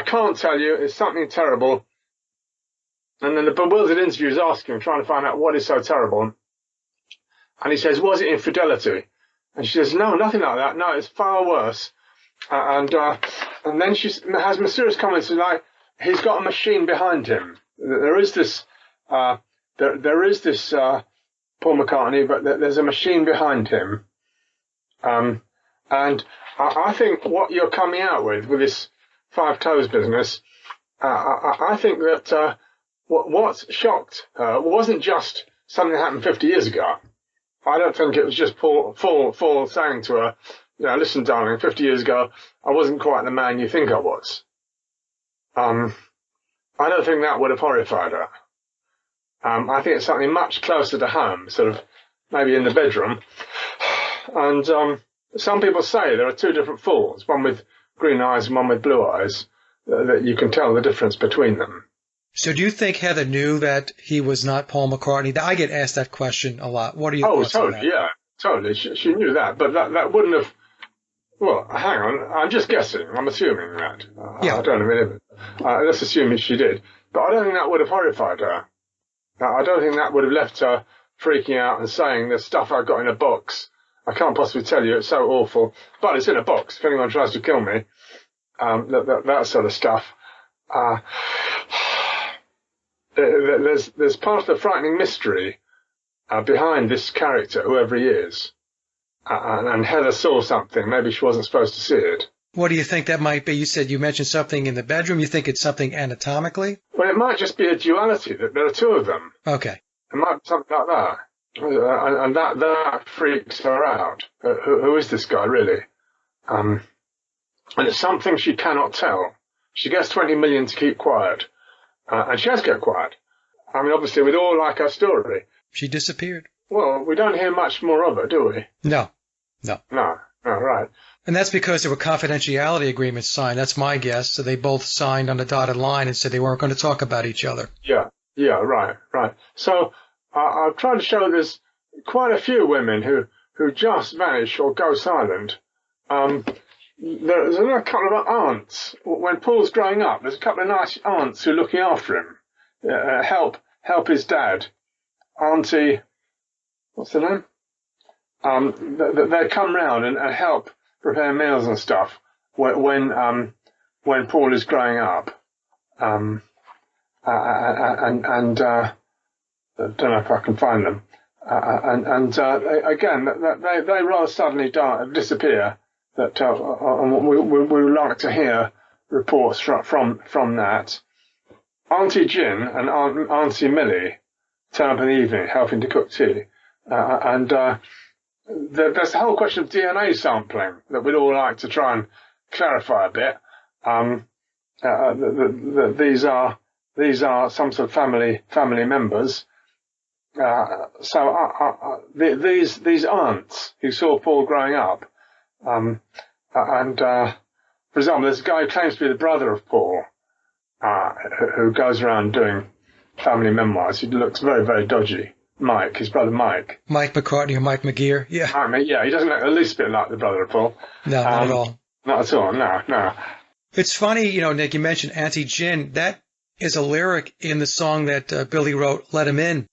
can't tell you. It's something terrible. And then the bewildered interviewer is asking, trying to find out what is so terrible. And he says, was it infidelity? And she says, no, nothing like that. No, it's far worse. And then she has mysterious comments like, he's got a machine behind him. There is this Paul McCartney, but there's a machine behind him. And I think what you're coming out with this Five Toes business, I think that what shocked her wasn't just something that happened 50 years ago. I don't think it was just Paul saying to her, you know, listen, darling, 50 years ago, I wasn't quite the man you think I was. I don't think that would have horrified her. I think it's something much closer to home, sort of maybe in the bedroom. And some people say there are two different fools, one with green eyes and one with blue eyes, that you can tell the difference between them. So do you think Heather knew that he was not Paul McCartney? I get asked that question a lot. What are your thoughts on that? Yeah, totally. She knew that, but that wouldn't have... Well, hang on. I'm just guessing. I'm assuming that. Yeah. I don't know. Let's assume she did. But I don't think that would have horrified her. I don't think that would have left her freaking out and saying, there's stuff I got in a box. I can't possibly tell you. It's so awful. But it's in a box if anyone tries to kill me. That sort of stuff. There's part of the frightening mystery behind this character, whoever he is. And Heather saw something. Maybe she wasn't supposed to see it. What do you think that might be? You said you mentioned something in the bedroom. You think it's something anatomically? Well, it might just be a duality, that there are two of them. Okay. It might be something like that. And that freaks her out. Who is this guy, really? And it's something she cannot tell. She gets 20 million to keep quiet. And she has kept quiet. I mean, obviously, we'd all like her story. She disappeared. Well, we don't hear much more of her, do we? No, right. And that's because there were confidentiality agreements signed. That's my guess. So they both signed on the dotted line and said they weren't going to talk about each other. Yeah, right. So I've tried to show there's quite a few women who just vanish or go silent. There's a couple of aunts. When Paul's growing up, there's a couple of nice aunts who are looking after him, help his dad. Auntie, what's the name? They come round and help prepare meals and stuff when Paul is growing up. And I don't know if I can find them. Again, they rather suddenly disappear. That we would like to hear reports from that. Auntie Jin and Auntie Millie turn up in the evening helping to cook tea. There's the whole question of DNA sampling that we'd all like to try and clarify a bit. These are some sort of family members. These aunts who saw Paul growing up, for example, there's a guy who claims to be the brother of Paul, who goes around doing family memoirs. He looks very, very dodgy. Mike, his brother Mike. Mike McCartney or Mike McGear, yeah. He doesn't look the least bit like the brother of Paul. No, not at all. Not at all, no. It's funny, Nick, you mentioned Auntie Jin. That is a lyric in the song that Billy wrote, Let 'Em In.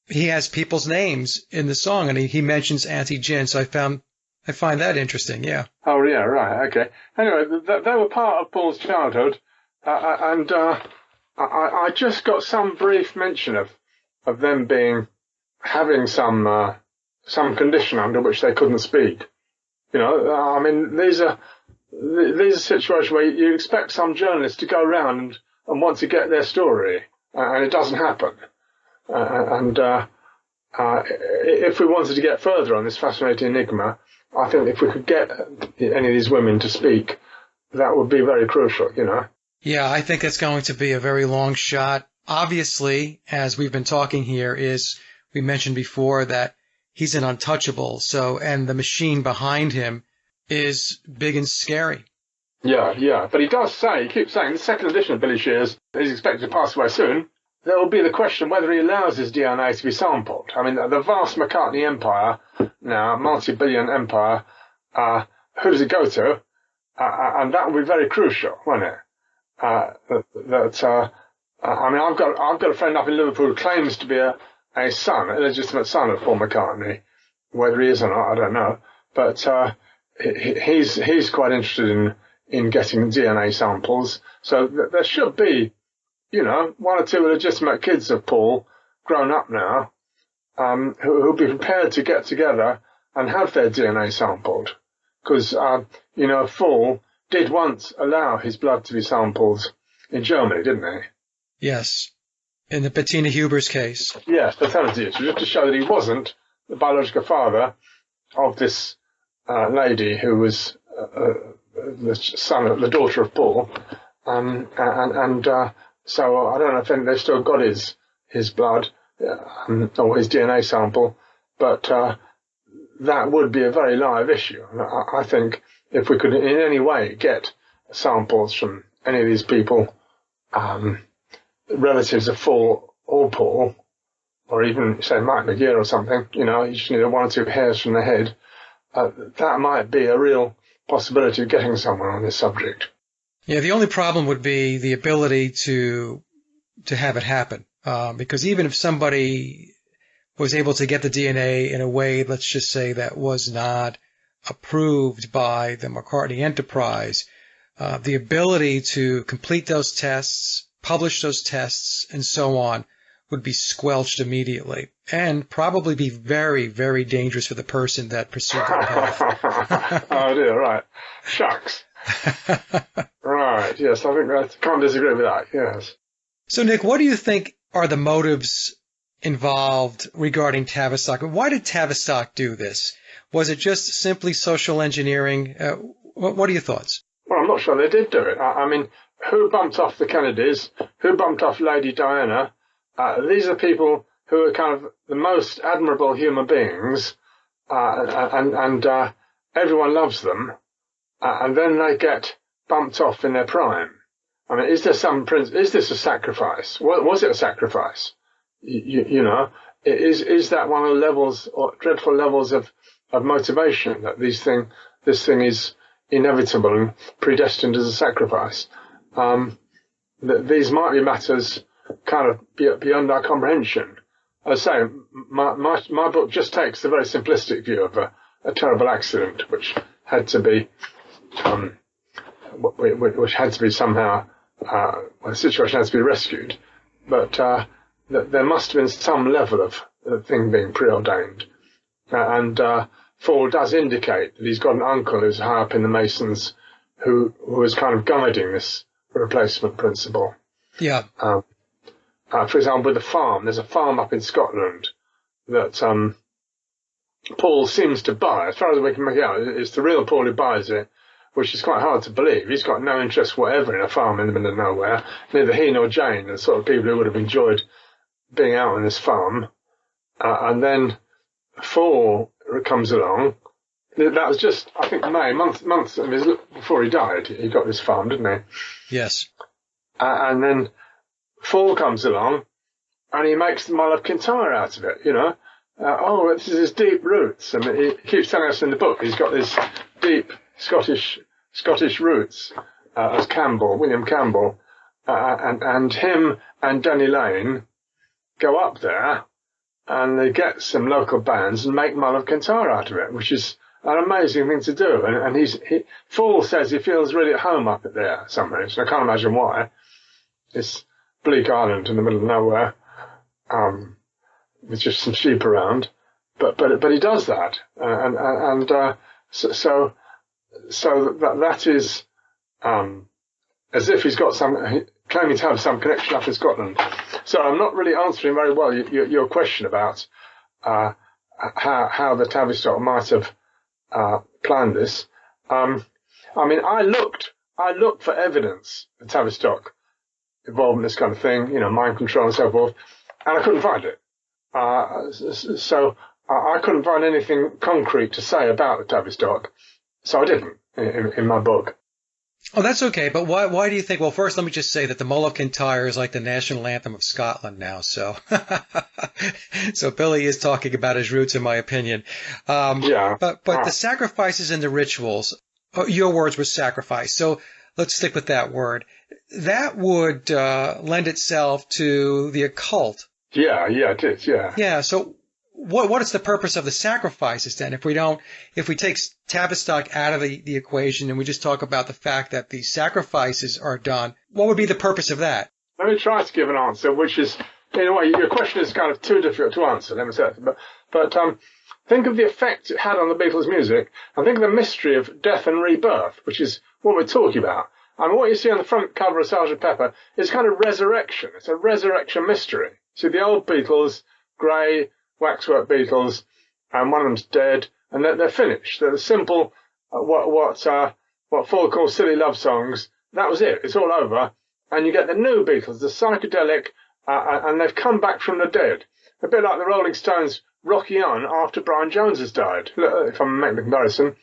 He has people's names in the song, and he mentions Auntie Gin, so I find that interesting, yeah. Oh, yeah, right, okay. Anyway, they were part of Paul's childhood, and I just got some brief mention of them having some condition under which they couldn't speak. You know, I mean, these are situations where you expect some journalist to go around and want to get their story, and it doesn't happen. If we wanted to get further on this fascinating enigma, I think if we could get any of these women to speak, that would be very crucial, you know. Yeah, I think it's going to be a very long shot. Obviously, as we've been talking here, we mentioned before that he's an untouchable, and the machine behind him is big and scary. Yeah, but he keeps saying, the second edition of Billy Shears is expected to pass away soon. There will be the question whether he allows his DNA to be sampled. I mean, the vast McCartney empire now, multi-billion empire, who does it go to? And that will be very crucial, won't it? I mean, I've got a friend up in Liverpool who claims to be a illegitimate son of Paul McCartney. Whether he is or not, I don't know. But he's quite interested in getting DNA samples. So there should be, you know, one or two legitimate kids of Paul, grown up now, who'll be prepared to get together and have their DNA sampled. Because, you know, Paul did once allow his blood to be sampled in Germany, didn't he? Yes. In the Bettina Huber's case. Yes, paternity issue, just to show that he wasn't the biological father of this lady who was the daughter of Paul. So I don't know if they've still got his blood or his DNA sample, but that would be a very live issue. I think if we could in any way get samples from any of these people, relatives of Paul or Paul, or even, say, Mike McGear or something, you know, you just need one or two hairs from the head, that might be a real possibility of getting someone on this subject. Yeah, the only problem would be the ability to have it happen, because even if somebody was able to get the DNA in a way, let's just say, that was not approved by the McCartney enterprise, the ability to complete those tests, publish those tests, and so on would be squelched immediately and probably be very, very dangerous for the person that pursued that path. Oh dear, right. Shucks. Right, yes, I think I can't disagree with that, yes. So, Nick, what do you think are the motives involved regarding Tavistock? Why did Tavistock do this? Was it just simply social engineering? What are your thoughts? Well, I'm not sure they did do it. I mean, who bumped off the Kennedys? Who bumped off Lady Diana? These are people who are kind of the most admirable human beings, and everyone loves them, and then they get bumped off in their prime. I mean, is this a sacrifice? Was it a sacrifice? You know, is that one of the levels, or dreadful levels of motivation, that this thing is inevitable and predestined as a sacrifice? These might be matters kind of beyond our comprehension. As I say, my book just takes the very simplistic view of a terrible accident which had to be somehow, the situation had to be rescued. But there must have been some level of the thing being preordained. And Fall does indicate that he's got an uncle who's high up in the Masons who is kind of guiding this replacement principle. Yeah. For example, with the farm, there's a farm up in Scotland that Paul seems to buy. As far as we can make out, it's the real Paul who buys it, which is quite hard to believe. He's got no interest whatever in a farm in the middle of nowhere. Neither he nor Jane are the sort of people who would have enjoyed being out on this farm. And then Paul comes along. That was just, I think, May, months before he died. He got this farm, didn't he? Yes. And then Fall comes along, and he makes the Mull of Kintyre out of it, you know. This is his deep roots. I mean, he keeps telling us in the book he's got these deep Scottish roots as William Campbell. and him and Danny Lane go up there and they get some local bands and make Mull of Kintyre out of it, which is an amazing thing to do. And Fall says he feels really at home up there somewhere, so I can't imagine why. It's bleak island in the middle of nowhere, with just some sheep around. But he does that, so that is as if he's got claiming to have some connection up in Scotland. So I'm not really answering very well your question about how the Tavistock might have planned this. I mean, I looked for evidence that Tavistock involved in this kind of thing, mind control and so forth, and I couldn't find it. So I couldn't find anything concrete to say about the Tavistock, so I didn't in my book. Oh, that's okay. But why do you think? Well, first, let me just say that the Mull of Kintyre is like the national anthem of Scotland now. So, so Billy is talking about his roots, in my opinion. Yeah. But the sacrifices and the rituals, your words were sacrifice. So let's stick with that word. That would lend itself to the occult. Yeah, it is. Yeah. Yeah. So what is the purpose of the sacrifices then? If we take Tavistock out of the equation and we just talk about the fact that the sacrifices are done, what would be the purpose of that? Let me try to give an answer, which is, in a way, your question is kind of too difficult to answer, let me say that. But think of the effect it had on the Beatles' music, and think of the mystery of death and rebirth, which is what we're talking about. I mean, what you see on the front cover of Sgt. Pepper is kind of resurrection. It's a resurrection mystery. See, the old Beatles, grey, waxwork Beatles, and one of them's dead, and they're finished. They're the simple, what Fall calls silly love songs. That was it. It's all over. And you get the new Beatles, the psychedelic, and they've come back from the dead. A bit like the Rolling Stones rocking on after Brian Jones has died. If I'm making the comparison,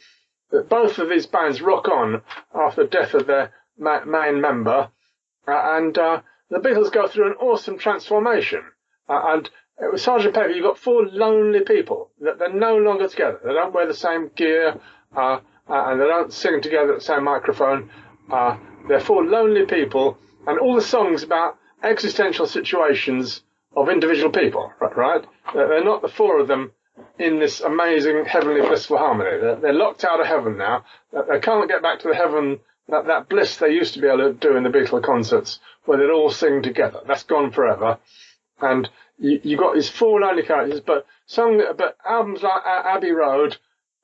both of these bands rock on after the death of their main member, and the Beatles go through an awesome transformation. And with Sgt. Pepper, you've got four lonely people. They're no longer together. They don't wear the same gear, and they don't sing together at the same microphone. They're four lonely people, and all the songs about existential situations of individual people, right? They're not the four of them in this amazing heavenly blissful harmony. They're locked out of heaven now. They can't get back to the heaven, that bliss they used to be able to do in the Beatles concerts, where they'd all sing together. That's gone forever. And you got these four lonely characters, but albums like Abbey Road,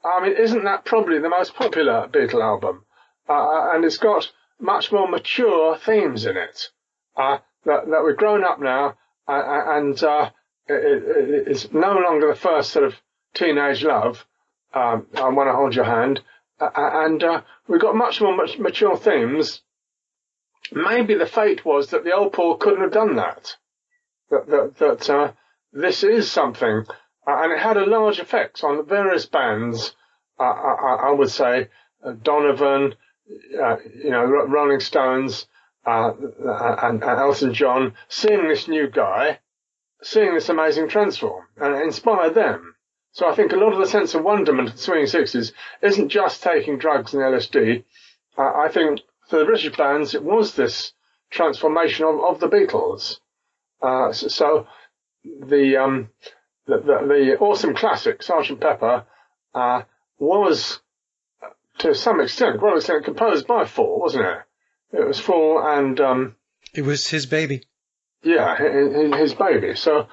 I mean, isn't that probably the most popular Beatle album? And it's got much more mature themes in it. That we've grown up now, and it's no longer the first sort of teenage love. I want to hold your hand, and we've got much more mature themes. Maybe the fate was that the old Paul couldn't have done that. That this is something, and it had a large effect on various bands. I would say Donovan, Rolling Stones, and Elton John, seeing this new guy, seeing this amazing transform, and it inspired them. So I think a lot of the sense of wonderment of the swinging 60s isn't just taking drugs and LSD. I think for the British bands, it was this transformation of the Beatles. So the awesome classic Sgt. Pepper was to some extent, composed by Fall, wasn't it? It was Fall, and it was his baby. Yeah, his baby. So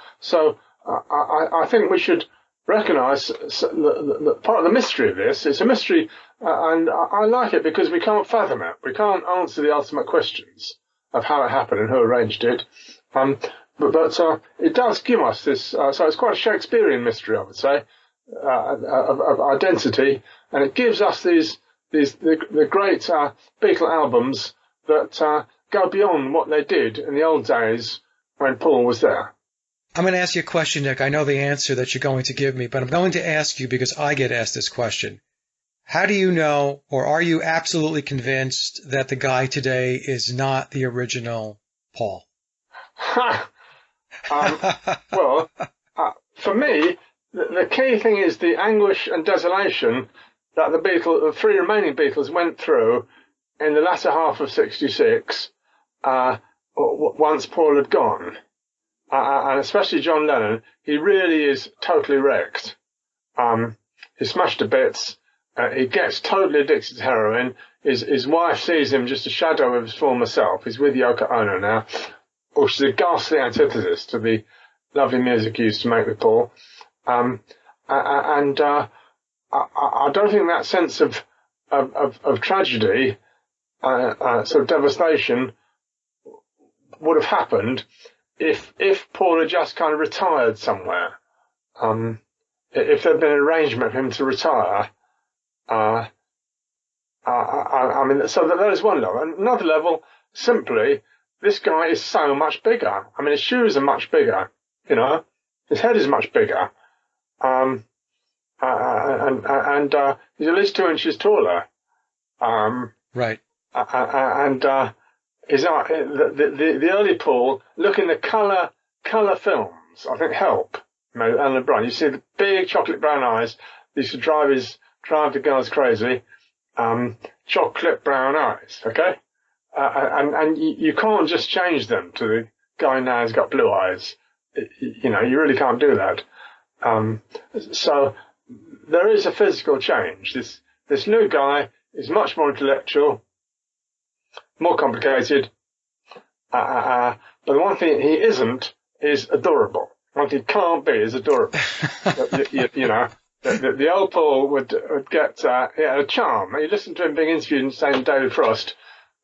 I think we should recognise the part of the mystery of this. It's a mystery, and I like it because we can't fathom it. We can't answer the ultimate questions of how it happened and who arranged it. But it does give us this, so it's quite a Shakespearean mystery, I would say, of identity, and it gives us the great Beatle albums that go beyond what they did in the old days when Paul was there. I'm going to ask you a question, Nick. I know the answer that you're going to give me, but I'm going to ask you because I get asked this question. How do you know, or are you absolutely convinced that the guy today is not the original Paul? Well, for me, the key thing is the anguish and desolation that the three remaining Beatles went through in the latter half of '66, once Paul had gone, and especially John Lennon, he really is totally wrecked. He's smashed to bits. He gets totally addicted to heroin. His wife sees him just a shadow of his former self. He's with Yoko Ono now. Or she's a ghastly antithesis to the lovely music he used to make with Paul. I don't think that sense of tragedy, sort of devastation, would have happened if Paul had just kind of retired somewhere. If there'd been an arrangement for him to retire, I mean, so that is one level. Another level, simply, this guy is so much bigger. I mean, his shoes are much bigger, you know. His head is much bigger. And he's at least 2 inches taller. Right. And the early Paul, look in the colour films, I think help. Alan Brown, you see the big chocolate brown eyes. They used to drive the girls crazy. Chocolate brown eyes, okay? And you can't just change them to the guy now who's got blue eyes. You know, you really can't do that. So there is a physical change. This new guy is much more intellectual, more complicated. But the one thing he isn't is adorable. One thing he can't be is adorable. you know, the old Paul would get he had a charm. You listen to him being interviewed and saying David Frost,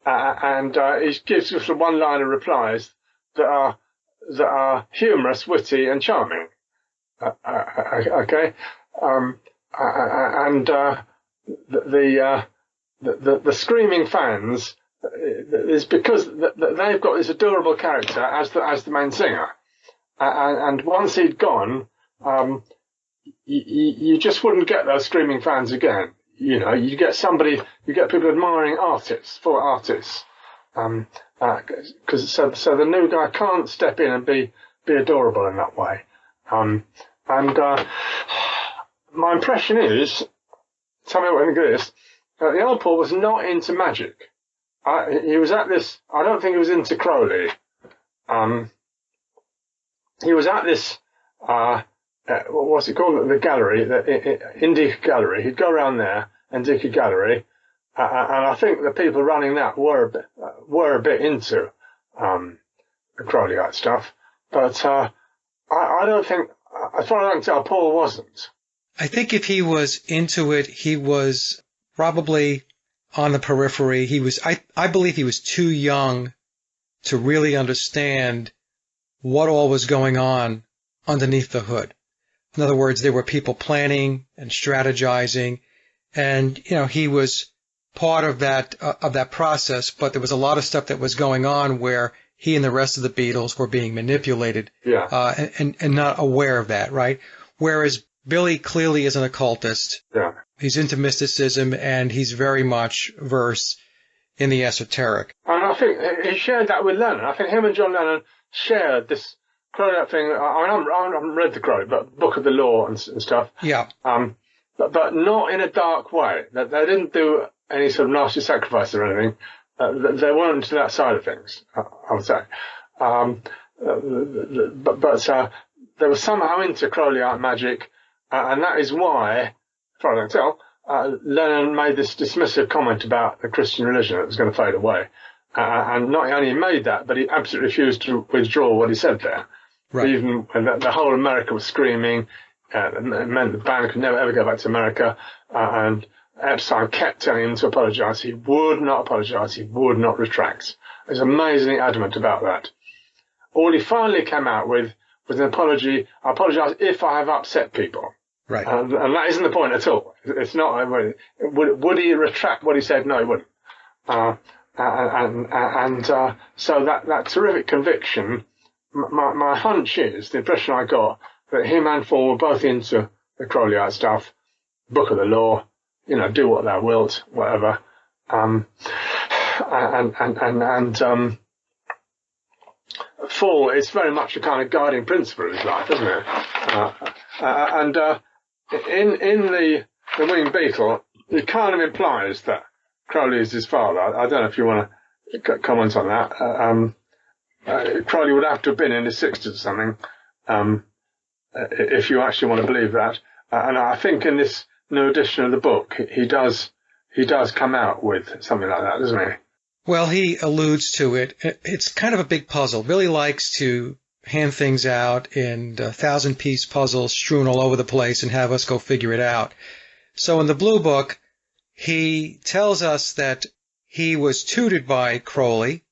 and he gives us one-liner replies that are humorous, witty, and charming. Okay, and the screaming fans is because they've got this adorable character as the main singer, and once he'd gone, you just wouldn't get those screaming fans again. You know, you get people admiring full artists, because so the new guy can't step in and be adorable in that way. And my impression is, tell me what you think of this, the old Paul was not into magic. He was at this, I don't think he was into Crowley. He was at this, what's it called? The gallery, Indica Gallery. He'd go around there, Indica Gallery, and I think the people running that were a bit into the Crowleyite stuff. But I don't think, as far as I can tell, Paul wasn't. I think if he was into it, he was probably on the periphery. I believe he was too young to really understand what all was going on underneath the hood. In other words, there were people planning and strategizing, and you know, he was part of that process, but there was a lot of stuff that was going on where he and the rest of the Beatles were being manipulated, and not aware of that, right? Whereas Billy clearly is an occultist. Yeah. He's into mysticism, and he's very much versed in the esoteric. And I think he shared that with Lennon. I think him and John Lennon shared this Crowley thing. I haven't read the Crowley, but Book of the Law and stuff. Yeah. But not in a dark way. They didn't do any sort of nasty sacrifice or anything. They weren't into that side of things, I would say. But they were somehow into Crowleyite magic, and that is why, as far as I can tell, Lennon made this dismissive comment about the Christian religion that was going to fade away. And not only made that, but he absolutely refused to withdraw what he said there. Right. Even when the whole America was screaming, it meant the band could never ever go back to America, and Epstein kept telling him to apologise. He would not apologise. He would not retract. He was amazingly adamant about that. All he finally came out with was an apology. I apologise if I have upset people. Right. And that isn't the point at all. It's not. Would he retract what he said? No, he wouldn't. So that terrific conviction, my hunch is, the impression I got, that him and Paul were both into the Crowleyite stuff, Book of the Law, you know, do what thou wilt, whatever. Paul is very much a kind of guiding principle of his life, isn't it? In the Winged Beetle, it kind of implies that Crowley is his father. I don't know if you want to comment on that. Crowley would have to have been in his 60s or something, if you actually want to believe that. And I think in this new edition of the book, he does come out with something like that, doesn't he? Well, he alludes to it. It's kind of a big puzzle. Billy likes to hand things out in 1,000-piece puzzles strewn all over the place and have us go figure it out. So in the Blue Book, he tells us that he was tutored by Crowley,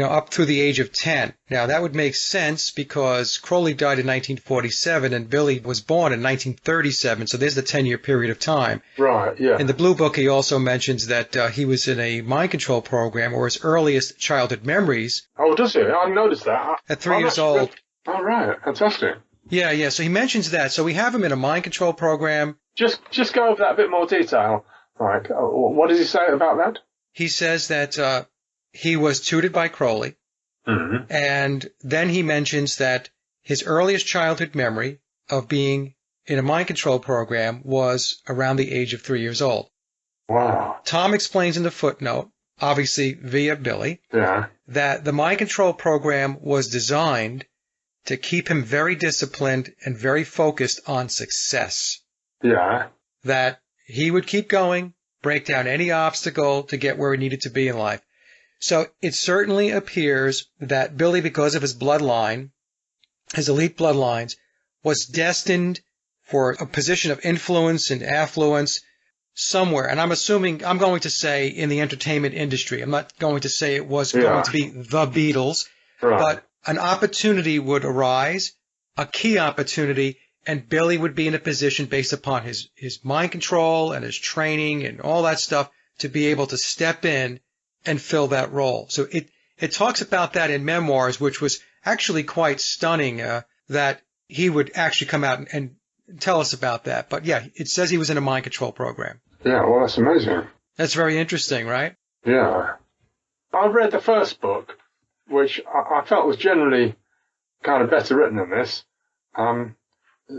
up through the age of 10. Now, that would make sense because Crowley died in 1947 and Billy was born in 1937, so there's the 10-year period of time. Right, yeah. In the Blue Book, he also mentions that he was in a mind control program, or his earliest childhood memories. Oh, does he? I noticed that. At 3 years old. Oh, right. Fantastic. Yeah, so he mentions that. So we have him in a mind control program. Just go over that a bit more detail. Like, what does he say about that? He says that he was tutored by Crowley, mm-hmm. and then he mentions that his earliest childhood memory of being in a mind control program was around the age of 3 years old. Wow. Tom explains in the footnote, obviously via Billy, that the mind control program was designed to keep him very disciplined and very focused on success. Yeah. That he would keep going, break down any obstacle to get where he needed to be in life. So it certainly appears that Billy, because of his bloodline, his elite bloodlines, was destined for a position of influence and affluence somewhere. And I'm going to say in the entertainment industry. I'm not going to say it was going to be the Beatles, but an opportunity would arise, a key opportunity, and Billy would be in a position based upon his mind control and his training and all that stuff to be able to step in and fill that role. So it talks about that in Memoirs, which was actually quite stunning, that he would actually come out and tell us about that. But yeah, it says he was in a mind control program. Yeah, well, that's amazing. That's very interesting, right? Yeah. I've read the first book, which I felt was generally kind of better written than this.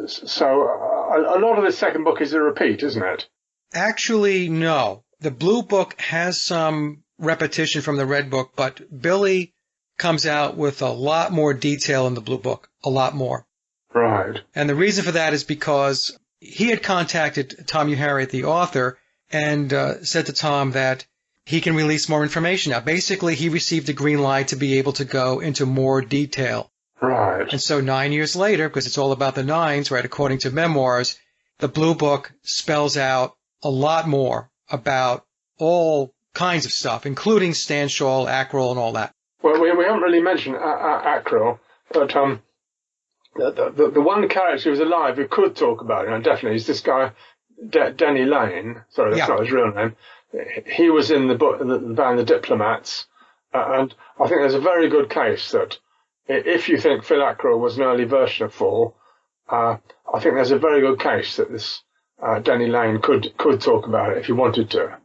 So a lot of the second book is a repeat, isn't it? Actually, no. The Blue Book has some repetition from the Red Book, but Billy comes out with a lot more detail in the Blue Book, a lot more. Right. And the reason for that is because he had contacted Tom Uharriet, the author, and said to Tom that he can release more information. Now, basically, he received a green light to be able to go into more detail. Right. And so 9 years later, because it's all about the nines, right, according to Memoirs, the Blue Book spells out a lot more about all kinds of stuff, including Stanshall, Ackrell, and all that. Well, we haven't really mentioned Ackrell, but the one character who was alive who could talk about it, definitely, is this guy, Denny Lane. Sorry, that's not his real name. He was in the book, the band The Diplomats, and I think there's a very good case that if you think Phil Ackrell was an early version of Fall, I think there's a very good case that this Denny Lane could talk about it if he wanted to.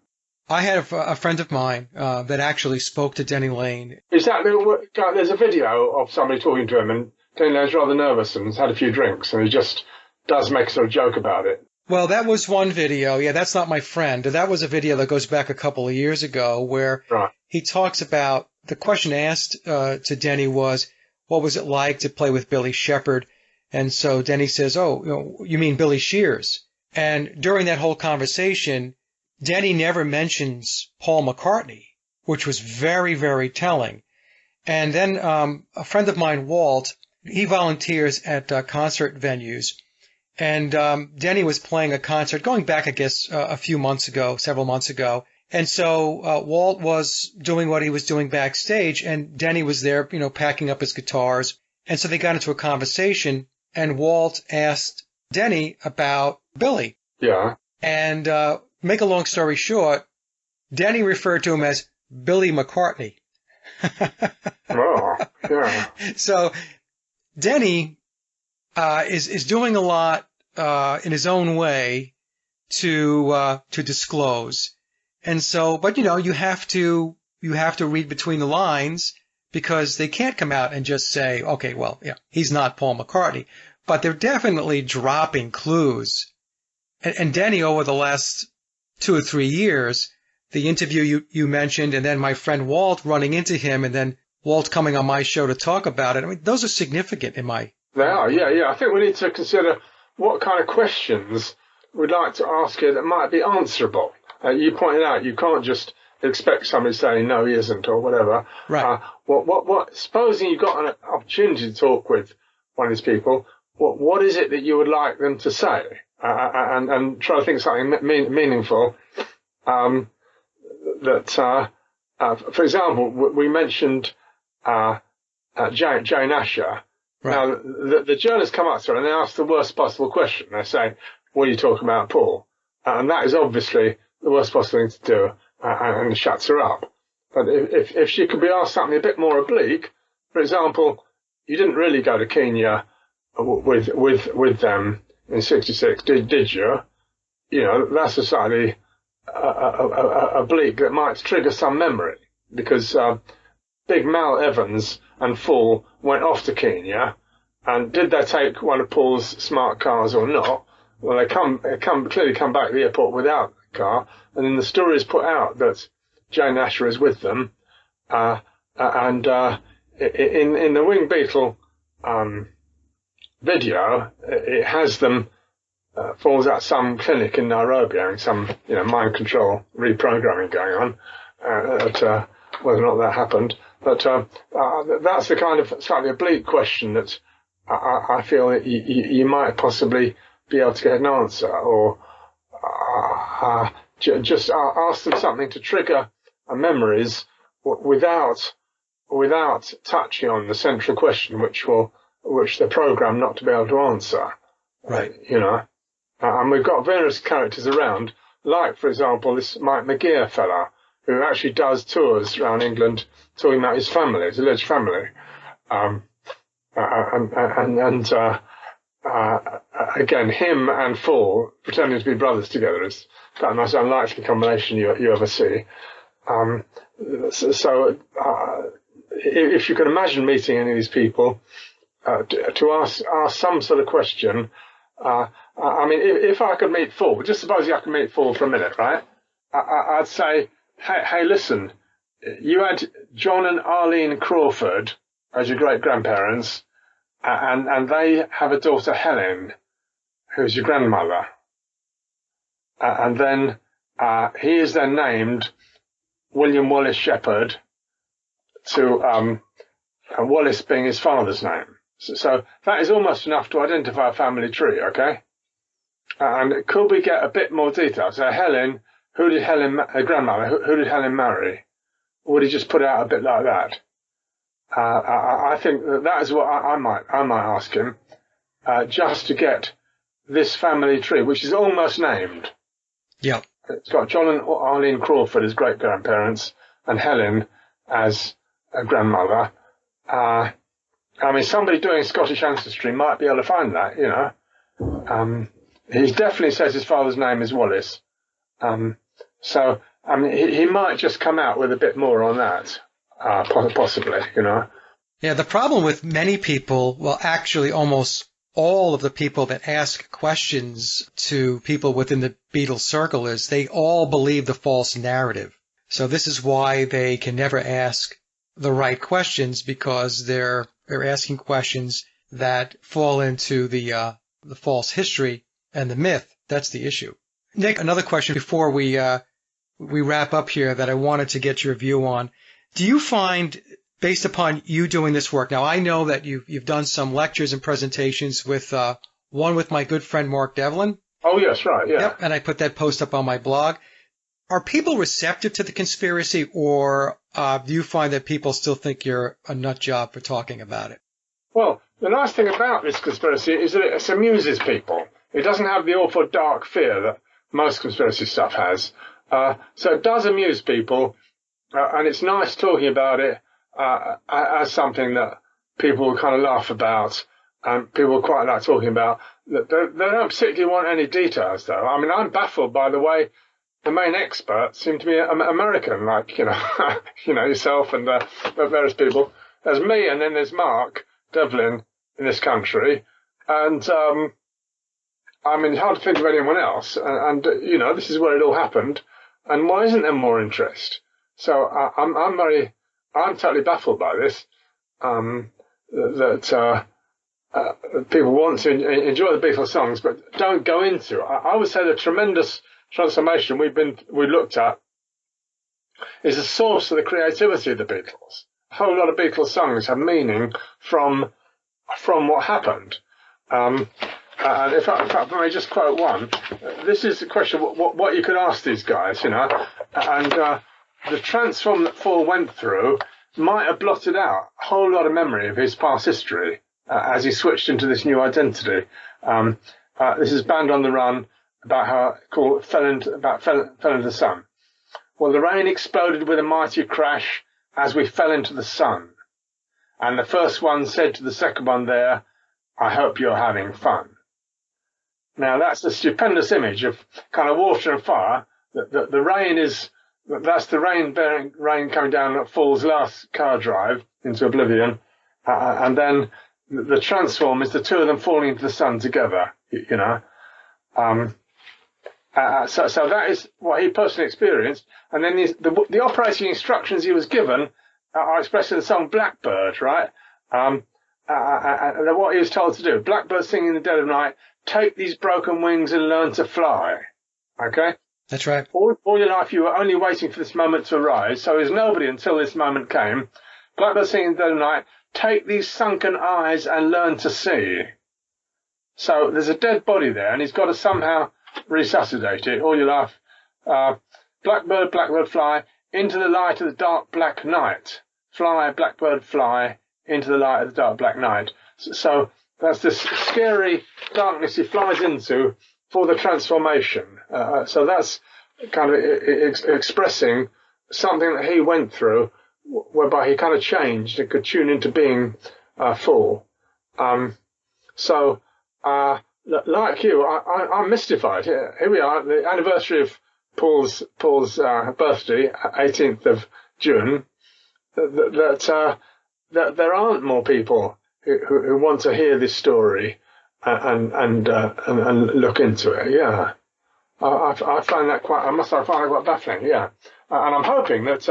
I had a friend of mine that actually spoke to Denny Lane. Is that there's a video of somebody talking to him, and Denny Lane's rather nervous and has had a few drinks, and he just does make a sort of joke about it. Well, that was one video. Yeah, that's not my friend. That was a video that goes back a couple of years ago where he talks about the question asked to Denny was, what was it like to play with Billy Shepherd? And so Denny says, you mean Billy Shears? And during that whole conversation, Denny never mentions Paul McCartney, which was very, very telling. And then a friend of mine, Walt, he volunteers at concert venues. And Denny was playing a concert going back, I guess, several months ago. And so Walt was doing what he was doing backstage, and Denny was there, packing up his guitars. And so they got into a conversation, and Walt asked Denny about Billy. Yeah. And make a long story short, Denny referred to him as Billy McCartney. Oh, yeah. So Denny is doing a lot in his own way to disclose. And so, but you have to read between the lines, because they can't come out and just say, okay, well, yeah, he's not Paul McCartney. But they're definitely dropping clues. And Denny, over the last 2 or 3 years, the interview you mentioned, and then my friend Walt running into him, and then Walt coming on my show to talk about it. I mean, those are significant in my... They are, yeah. I think we need to consider what kind of questions we'd like to ask you that might be answerable. You pointed out you can't just expect somebody saying no, he isn't, or whatever. Right. Supposing you got an opportunity to talk with one of these people, what is it that you would like them to say? And try to think of something meaningful. For example, we mentioned Jane Asher. Right. Now, the journalists come up to her and they ask the worst possible question. They say, what are you talking about, Paul? And that is obviously the worst possible thing to do, and shuts her up. But if she could be asked something a bit more oblique, for example, you didn't really go to Kenya with them in '66, did you? You know, that's a slightly oblique that might trigger some memory, because Big Mal Evans and Fall went off to Kenya, and did they take one of Paul's smart cars or not? Well, they clearly come back to the airport without the car, and then the story is put out that Jane Asher is with them, and in the Winged Beetle video, it has them falls at some clinic in Nairobi having some mind control reprogramming going on. Whether or not that happened, but that's the kind of slightly oblique question that I feel that you might possibly be able to get an answer, or just ask them something to trigger memories without touching on the central question, which they're programmed not to be able to answer. Right. And we've got various characters around, like, for example, this Mike McGear fella, who actually does tours around England talking about his family, his alleged family. Again, him and Fall pretending to be brothers together is that most unlikely combination you ever see. If you can imagine meeting any of these people, to ask some sort of question, if I could meet Fall, just supposing I could meet Fall for a minute, right? I'd say, hey, listen, you had John and Arlene Crawford as your great-grandparents, and they have a daughter, Helen, who's your grandmother. And then he is then named William Wallace Shepherd, to Wallace being his father's name. So that is almost enough to identify a family tree, okay? And could we get a bit more detail? So Helen, who did her grandmother, who did Helen marry? Or would he just put it out a bit like that? I think that is what I might ask him, just to get this family tree, which is almost named. Yeah. It's got John and Arlene Crawford as great-grandparents, and Helen as a grandmother. Somebody doing Scottish ancestry might be able to find that, He definitely says his father's name is Wallace. He might just come out with a bit more on that, possibly, Yeah, the problem with many people, well, actually almost all of the people that ask questions to people within the Beatles circle, is they all believe the false narrative. So this is why they can never ask the right questions, because they're asking questions that fall into the false history and the myth. That's the issue. Nick, another question before we wrap up here that I wanted to get your view on. Do you find, based upon you doing this work, now I know that you've done some lectures and presentations with one with my good friend Mark Devlin. Oh yes, right, yeah. Yep, and I put that post up on my blog. Are people receptive to the conspiracy, or do you find that people still think you're a nut job for talking about it? Well, the nice thing about this conspiracy is that it amuses people. It doesn't have the awful dark fear that most conspiracy stuff has. So it does amuse people, and it's nice talking about it as something that people kind of laugh about, and people quite like talking about. They don't particularly want any details, though. I'm baffled by the way the main experts seem to be American, like, yourself and various people. There's me, and then there's Mark Devlin in this country, and it's hard to think of anyone else. And this is where it all happened. And why isn't there more interest? So I'm very I'm totally baffled by this. That people want to enjoy the Beatles songs, but don't go into. I would say the tremendous transformation we looked at is the source of the creativity of the Beatles. A whole lot of Beatles songs have meaning from what happened. And if I may just quote one, this is the question: what you could ask these guys, and the transform that Paul went through might have blotted out a whole lot of memory of his past history as he switched into this new identity. This is Band on the Run, about how it fell into the sun. Well, the rain exploded with a mighty crash as we fell into the sun. And the first one said to the second one there, I hope you're having fun. Now, that's a stupendous image of kind of water and fire. The rain that's the rain coming down at Paul's last car drive into oblivion. And then the transform is the two of them falling into the sun together, So that is what he personally experienced. And then the operating instructions he was given are expressed in the song Blackbird, right? And what he was told to do. Blackbird singing in the dead of night, take these broken wings and learn to fly. Okay? That's right. All your life you were only waiting for this moment to arise, so he was nobody until this moment came. Blackbird singing in the dead of night, take these sunken eyes and learn to see. So there's a dead body there, and he's got to somehow resuscitate it all your life. Blackbird, blackbird, fly into the light of the dark black night. Fly, blackbird, fly into the light of the dark black night. So that's this scary darkness he flies into for the transformation. So that's kind of expressing something that he went through, whereby he kind of changed and could tune into being full. Like you, I'm mystified. Here we are, the anniversary of Paul's birthday, 18th of June. That there aren't more people who want to hear this story and look into it. Yeah, I find that quite baffling. Yeah, and I'm hoping that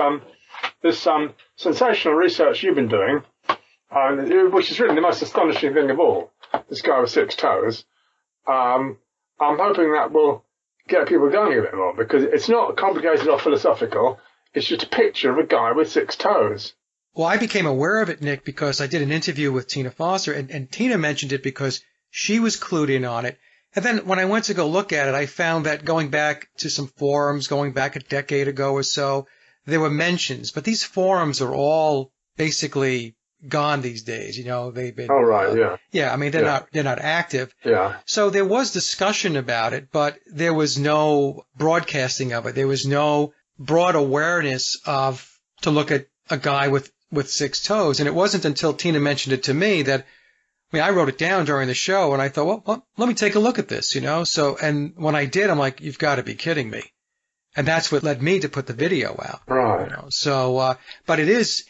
this sensational research you've been doing, which is really the most astonishing thing of all, this guy with 6 toes. I'm hoping that will get people going a bit more, because it's not complicated or philosophical. It's just a picture of a guy with 6 toes. Well, I became aware of it, Nick, because I did an interview with Tina Foster, and Tina mentioned it because she was clued in on it. And then when I went to go look at it, I found that going back to some forums, going back a decade ago or so, there were mentions. But these forums are all basically gone these days. They've been. Oh, right, yeah. Yeah, I mean, they're not active. Yeah. So there was discussion about it, but there was no broadcasting of it. There was no broad awareness to look at a guy with 6 toes. And it wasn't until Tina mentioned it to me that, I wrote it down during the show, and I thought, well, let me take a look at this, So, and when I did, I'm like, you've got to be kidding me. And that's what led me to put the video out. Right. So, but it is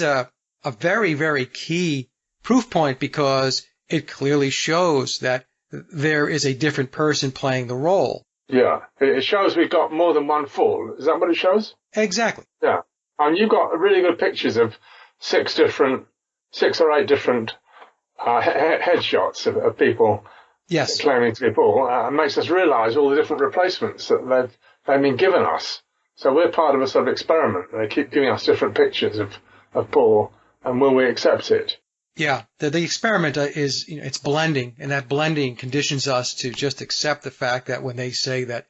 a very, very key proof point, because it clearly shows that there is a different person playing the role. Yeah. It shows we've got more than one Paul. Is that what it shows? Exactly. Yeah. And you've got really good pictures of 6 or 8 different headshots of people, yes, claiming to be Paul. It makes us realise all the different replacements that they've been given us. So we're part of a sort of experiment. They keep giving us different pictures of Paul, and will we accept it? Yeah, the experiment is, it's blending, and that blending conditions us to just accept the fact that when they say that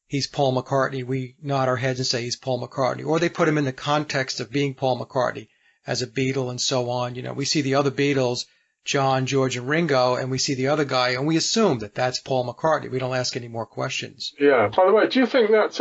he's Paul McCartney, we nod our heads and say he's Paul McCartney, or they put him in the context of being Paul McCartney as a Beatle and so on. We see the other Beatles, John, George, and Ringo, and we see the other guy, and we assume that that's Paul McCartney. We don't ask any more questions. Yeah. By the way, do you think that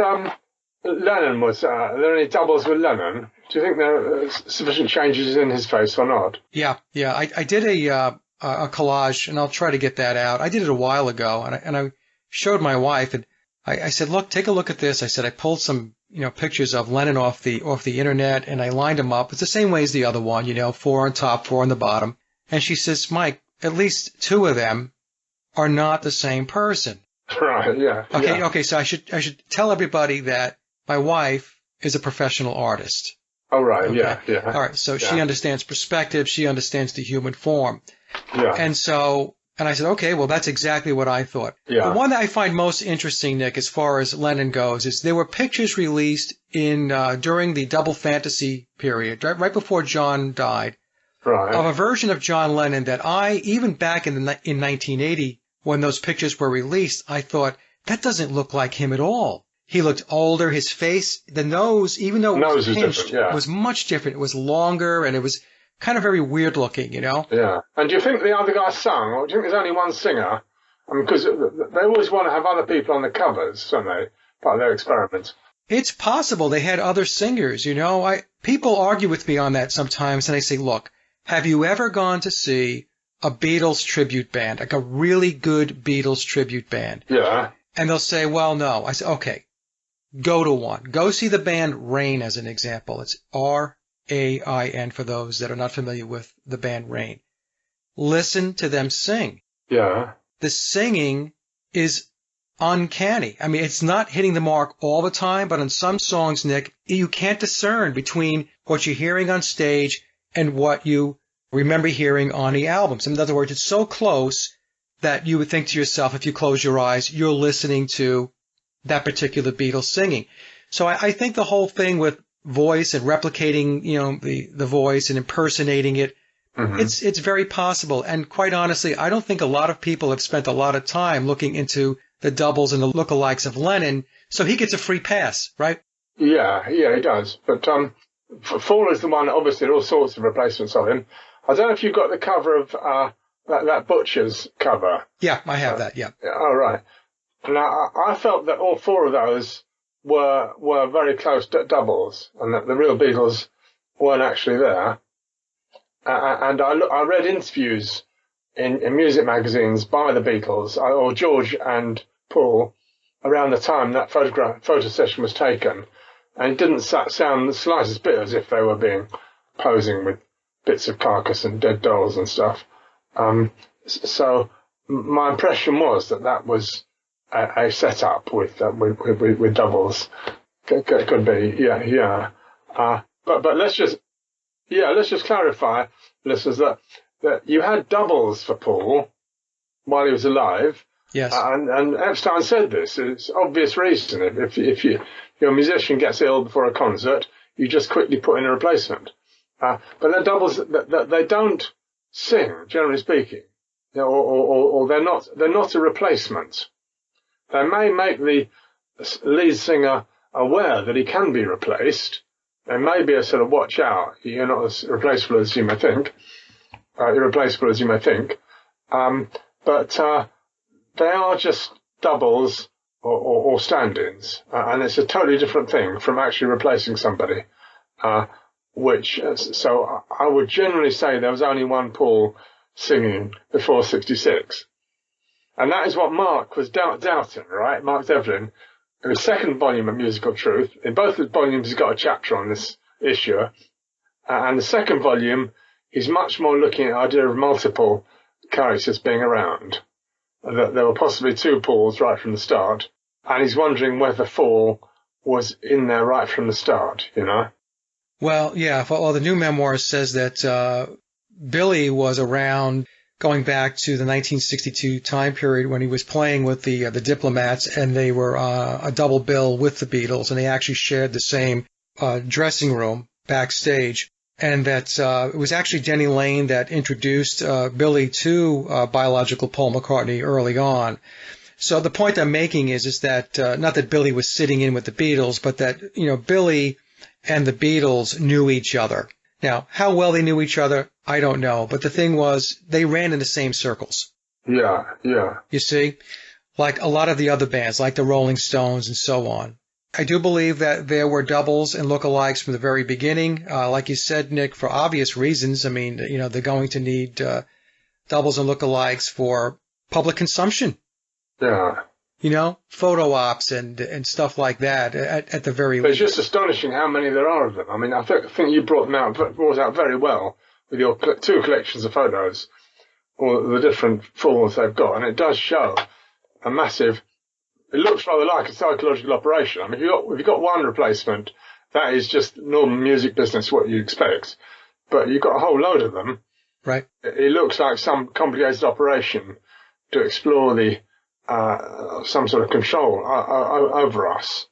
Lennon was, are there any doubles with Lennon? Do you think there are sufficient changes in his face or not? Yeah. I did a collage, and I'll try to get that out. I did it a while ago, and I showed my wife, and I said, look, take a look at this. I said, I pulled some, pictures of Lennon off the internet, and I lined them up. It's the same way as the other one, 4 on top, 4 on the bottom. And she says, Mike, at least 2 of them are not the same person. Right, yeah. Okay, so I should tell everybody that my wife is a professional artist. Oh, right. Okay. Yeah. Yeah. All right. So she Yeah. understands perspective. She understands the human form. Yeah. And I said, okay, well, that's exactly what I thought. The Yeah. one that I find most interesting, Nick, as far as Lennon goes, is there were pictures released in during the double fantasy period, right before John died, of Right. a version of John Lennon that even back in 1980, when those pictures were released, I thought, that doesn't look like him at all. He looked older. His face, the nose, even though it was Nose is different. pinched, Yeah. was much different. It was longer, and it was kind of very weird looking, you know? Yeah. And do you think the other guy sung, or do you think there's only one singer? I mean, because they always want to have other people on the covers, don't they? Part of their experiment. It's possible they had other singers, you know. People argue with me on that sometimes, and I say, look, have you ever gone to see a Beatles tribute band, like a really good Beatles tribute band? Yeah. And they'll say, well, no. I say, okay, go to one. Go see the band Rain as an example. It's Rain for those that are not familiar with the band Rain. Listen to them sing. Yeah. The singing is uncanny. I mean, it's not hitting the mark all the time, but on some songs, Nick, you can't discern between what you're hearing on stage and what you remember hearing on the albums. In other words, it's so close that you would think to yourself, if you close your eyes, you're listening to that particular Beatles singing. So I think the whole thing with voice and replicating, you know, the voice and impersonating it, Mm-hmm. it's very possible. And quite honestly, I don't think a lot of people have spent a lot of time looking into the doubles and the lookalikes of Lennon, so he gets a free pass, right? Yeah, yeah, he does. But Fall is the one, obviously, there are all sorts of replacements of him. I don't know if you've got the cover of that Butcher's cover. Yeah, I have that, yeah. Oh, right. Now, I felt that all four of those were very close doubles, and that the real Beatles weren't actually there. And I read interviews in music magazines by the Beatles, or George and Paul, around the time that photo session was taken, and it didn't sound the slightest bit as if they were posing with bits of carcass and dead dolls and stuff. So my impression was that was a setup with doubles. Could be, yeah. But let's just clarify, listeners, that you had doubles for Paul while he was alive. Yes. And Epstein said this. It's obvious reason. If your musician gets ill before a concert, you just quickly put in a replacement. But they're doubles that they don't sing, generally speaking, or they're not a replacement. They may make the lead singer aware that he can be replaced. There may be a sort of watch out. You're not as irreplaceable as you may think. But they are just doubles or stand-ins, and it's a totally different thing from actually replacing somebody. So I would generally say there was only one Paul singing before '66, and that is what Mark was doubting, right? Mark Devlin, in his second volume of Musical Truth. In both his volumes, he's got a chapter on this issue, and the second volume, he's much more looking at the idea of multiple characters being around. That there were possibly two Pauls right from the start, and he's wondering whether Fall was in there right from the start, you know? Well, yeah, well, the new memoir says that Billy was around going back to the 1962 time period when he was playing with the Diplomats, and they were a double bill with the Beatles, and they actually shared the same dressing room backstage. And that it was actually Denny Lane that introduced Billy to biological Paul McCartney early on. So the point I'm making is that not that Billy was sitting in with the Beatles, but that, you know, Billy and the Beatles knew each other. Now, how well they knew each other, I don't know. But the thing was, they ran in the same circles. Yeah. You see, like a lot of the other bands, like the Rolling Stones and so on. I do believe that there were doubles and lookalikes from the very beginning. Like you said, Nick, for obvious reasons. I mean, you know, they're going to need doubles and lookalikes for public consumption. Yeah. You know, photo ops and stuff like that at the very least. It's just astonishing how many there are of them. I mean, I think you brought out very well with your two collections of photos, or the different falls they've got, and it does show a massive. It looks rather like a psychological operation. I mean, if you've got one replacement that is just normal music business, what you expect. But you've got a whole load of them. Right. It looks like some complicated operation to explore the some sort of control over us.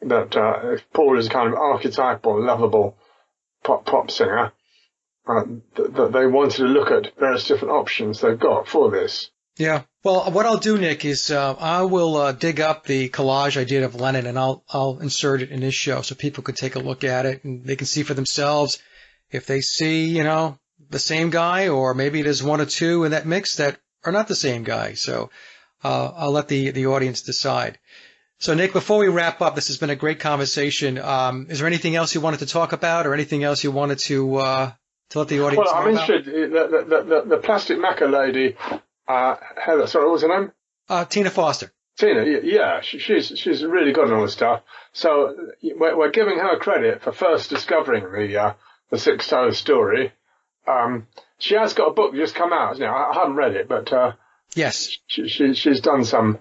That if Paul is a kind of archetypal, lovable pop singer, that they wanted to look at various different options they've got for this. Yeah. Well, what I'll do, Nick, is I will dig up the collage I did of Lennon, and I'll insert it in this show so people can take a look at it and they can see for themselves if they see, the same guy, or maybe there's one or two in that mix that are not the same guy. So I'll let the audience decide. So, Nick, before we wrap up, this has been a great conversation. Is there anything else you wanted to talk about, or anything else you wanted to let the audience know about? Well, I'm interested. The Plastic Maca lady, Heather, sorry, what was her name? Tina Foster. Tina, yeah, she's really good on all this stuff. So we're giving her credit for first discovering the Six-Toe story. She has got a book just come out. I haven't read it, but yes, she's done some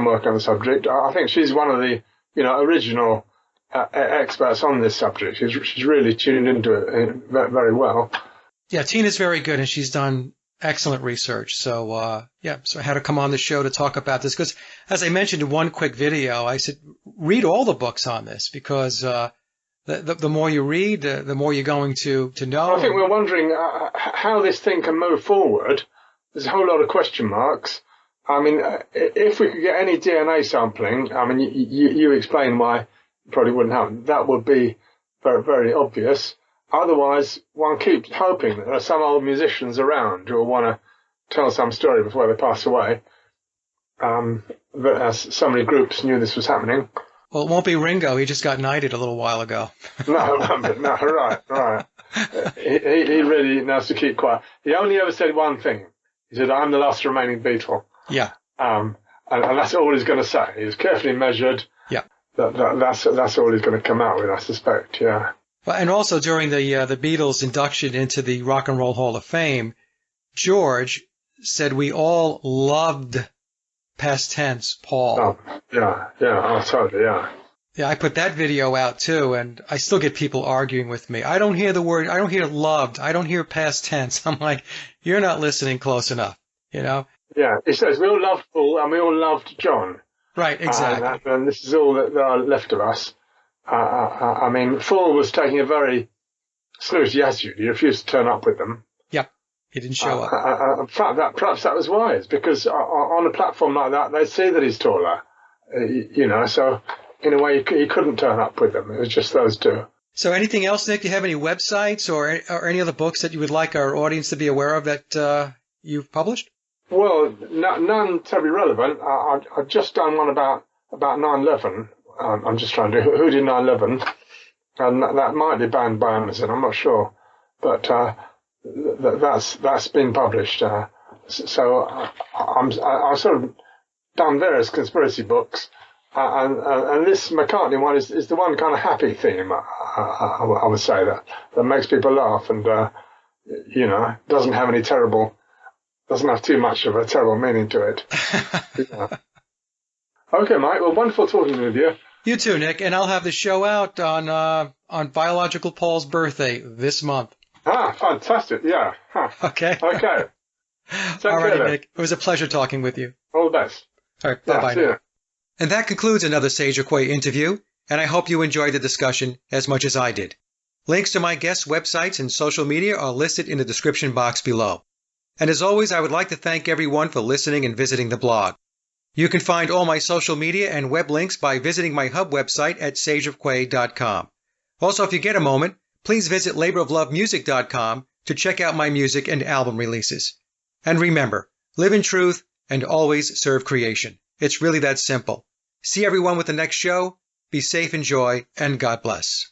work on the subject. I think she's one of the original experts on this subject. She's really tuned into it very well. Yeah, Tina's very good, and she's done excellent research. So so I had her come on the show to talk about this because, as I mentioned in one quick video, I said read all the books on this because the more you read, the more you're going to know. I think we're wondering how this thing can move forward. There's a whole lot of question marks. I mean, if we could get any DNA sampling, I mean, you explain why it probably wouldn't happen. That would be very, very obvious. Otherwise, one keeps hoping that there are some old musicians around who will want to tell some story before they pass away. But as so many groups knew this was happening. Well, it won't be Ringo. He just got knighted a little while ago. No, right. He really knows to keep quiet. He only ever said one thing. He said, "I'm the last remaining Beatle." Yeah. And that's all he's going to say. He's carefully measured. Yeah. That's all he's going to come out with, I suspect. Yeah. Well, and also during the Beatles' induction into the Rock and Roll Hall of Fame, George said we all loved past tense Paul. Oh, yeah. Oh, totally. Yeah. Yeah, I put that video out too, and I still get people arguing with me. I don't hear the word. I don't hear loved. I don't hear past tense. I'm like, you're not listening close enough. Yeah, it says we all loved Paul and we all loved John. Right, exactly. And this is all that are left of us. I mean, Paul was taking a very snooty attitude. He refused to turn up with them. Yep, he didn't show up. Perhaps that was wise, because on a platform like that, they see that he's taller. So in a way, he couldn't turn up with them. It was just those two. So anything else, Nick? Do you have any websites or any other books that you would like our audience to be aware of that you've published? Well, none terribly relevant. I've just done one about 9/11. I'm just trying to do who did 9/11, and that might be banned by Amazon. I'm not sure, but that's been published. So I've sort of done various conspiracy books, and this McCartney one is the one kind of happy theme. I would say that makes people laugh, and doesn't have any terrible. Doesn't have too much of a terrible meaning to it. Yeah. Okay, Mike. Well, wonderful talking with you. You too, Nick. And I'll have the show out on biological Paul's birthday this month. Fantastic. Yeah. Huh. Okay. Okay. All right, Nick. It was a pleasure talking with you. All the best. All right. Bye-bye. Yeah, and that concludes another Sage or Quay interview, and I hope you enjoyed the discussion as much as I did. Links to my guests' websites and social media are listed in the description box below. And as always, I would like to thank everyone for listening and visiting the blog. You can find all my social media and web links by visiting my hub website at sageofquay.com. Also, if you get a moment, please visit laboroflovemusic.com to check out my music and album releases. And remember, live in truth and always serve creation. It's really that simple. See everyone with the next show. Be safe, enjoy, and God bless.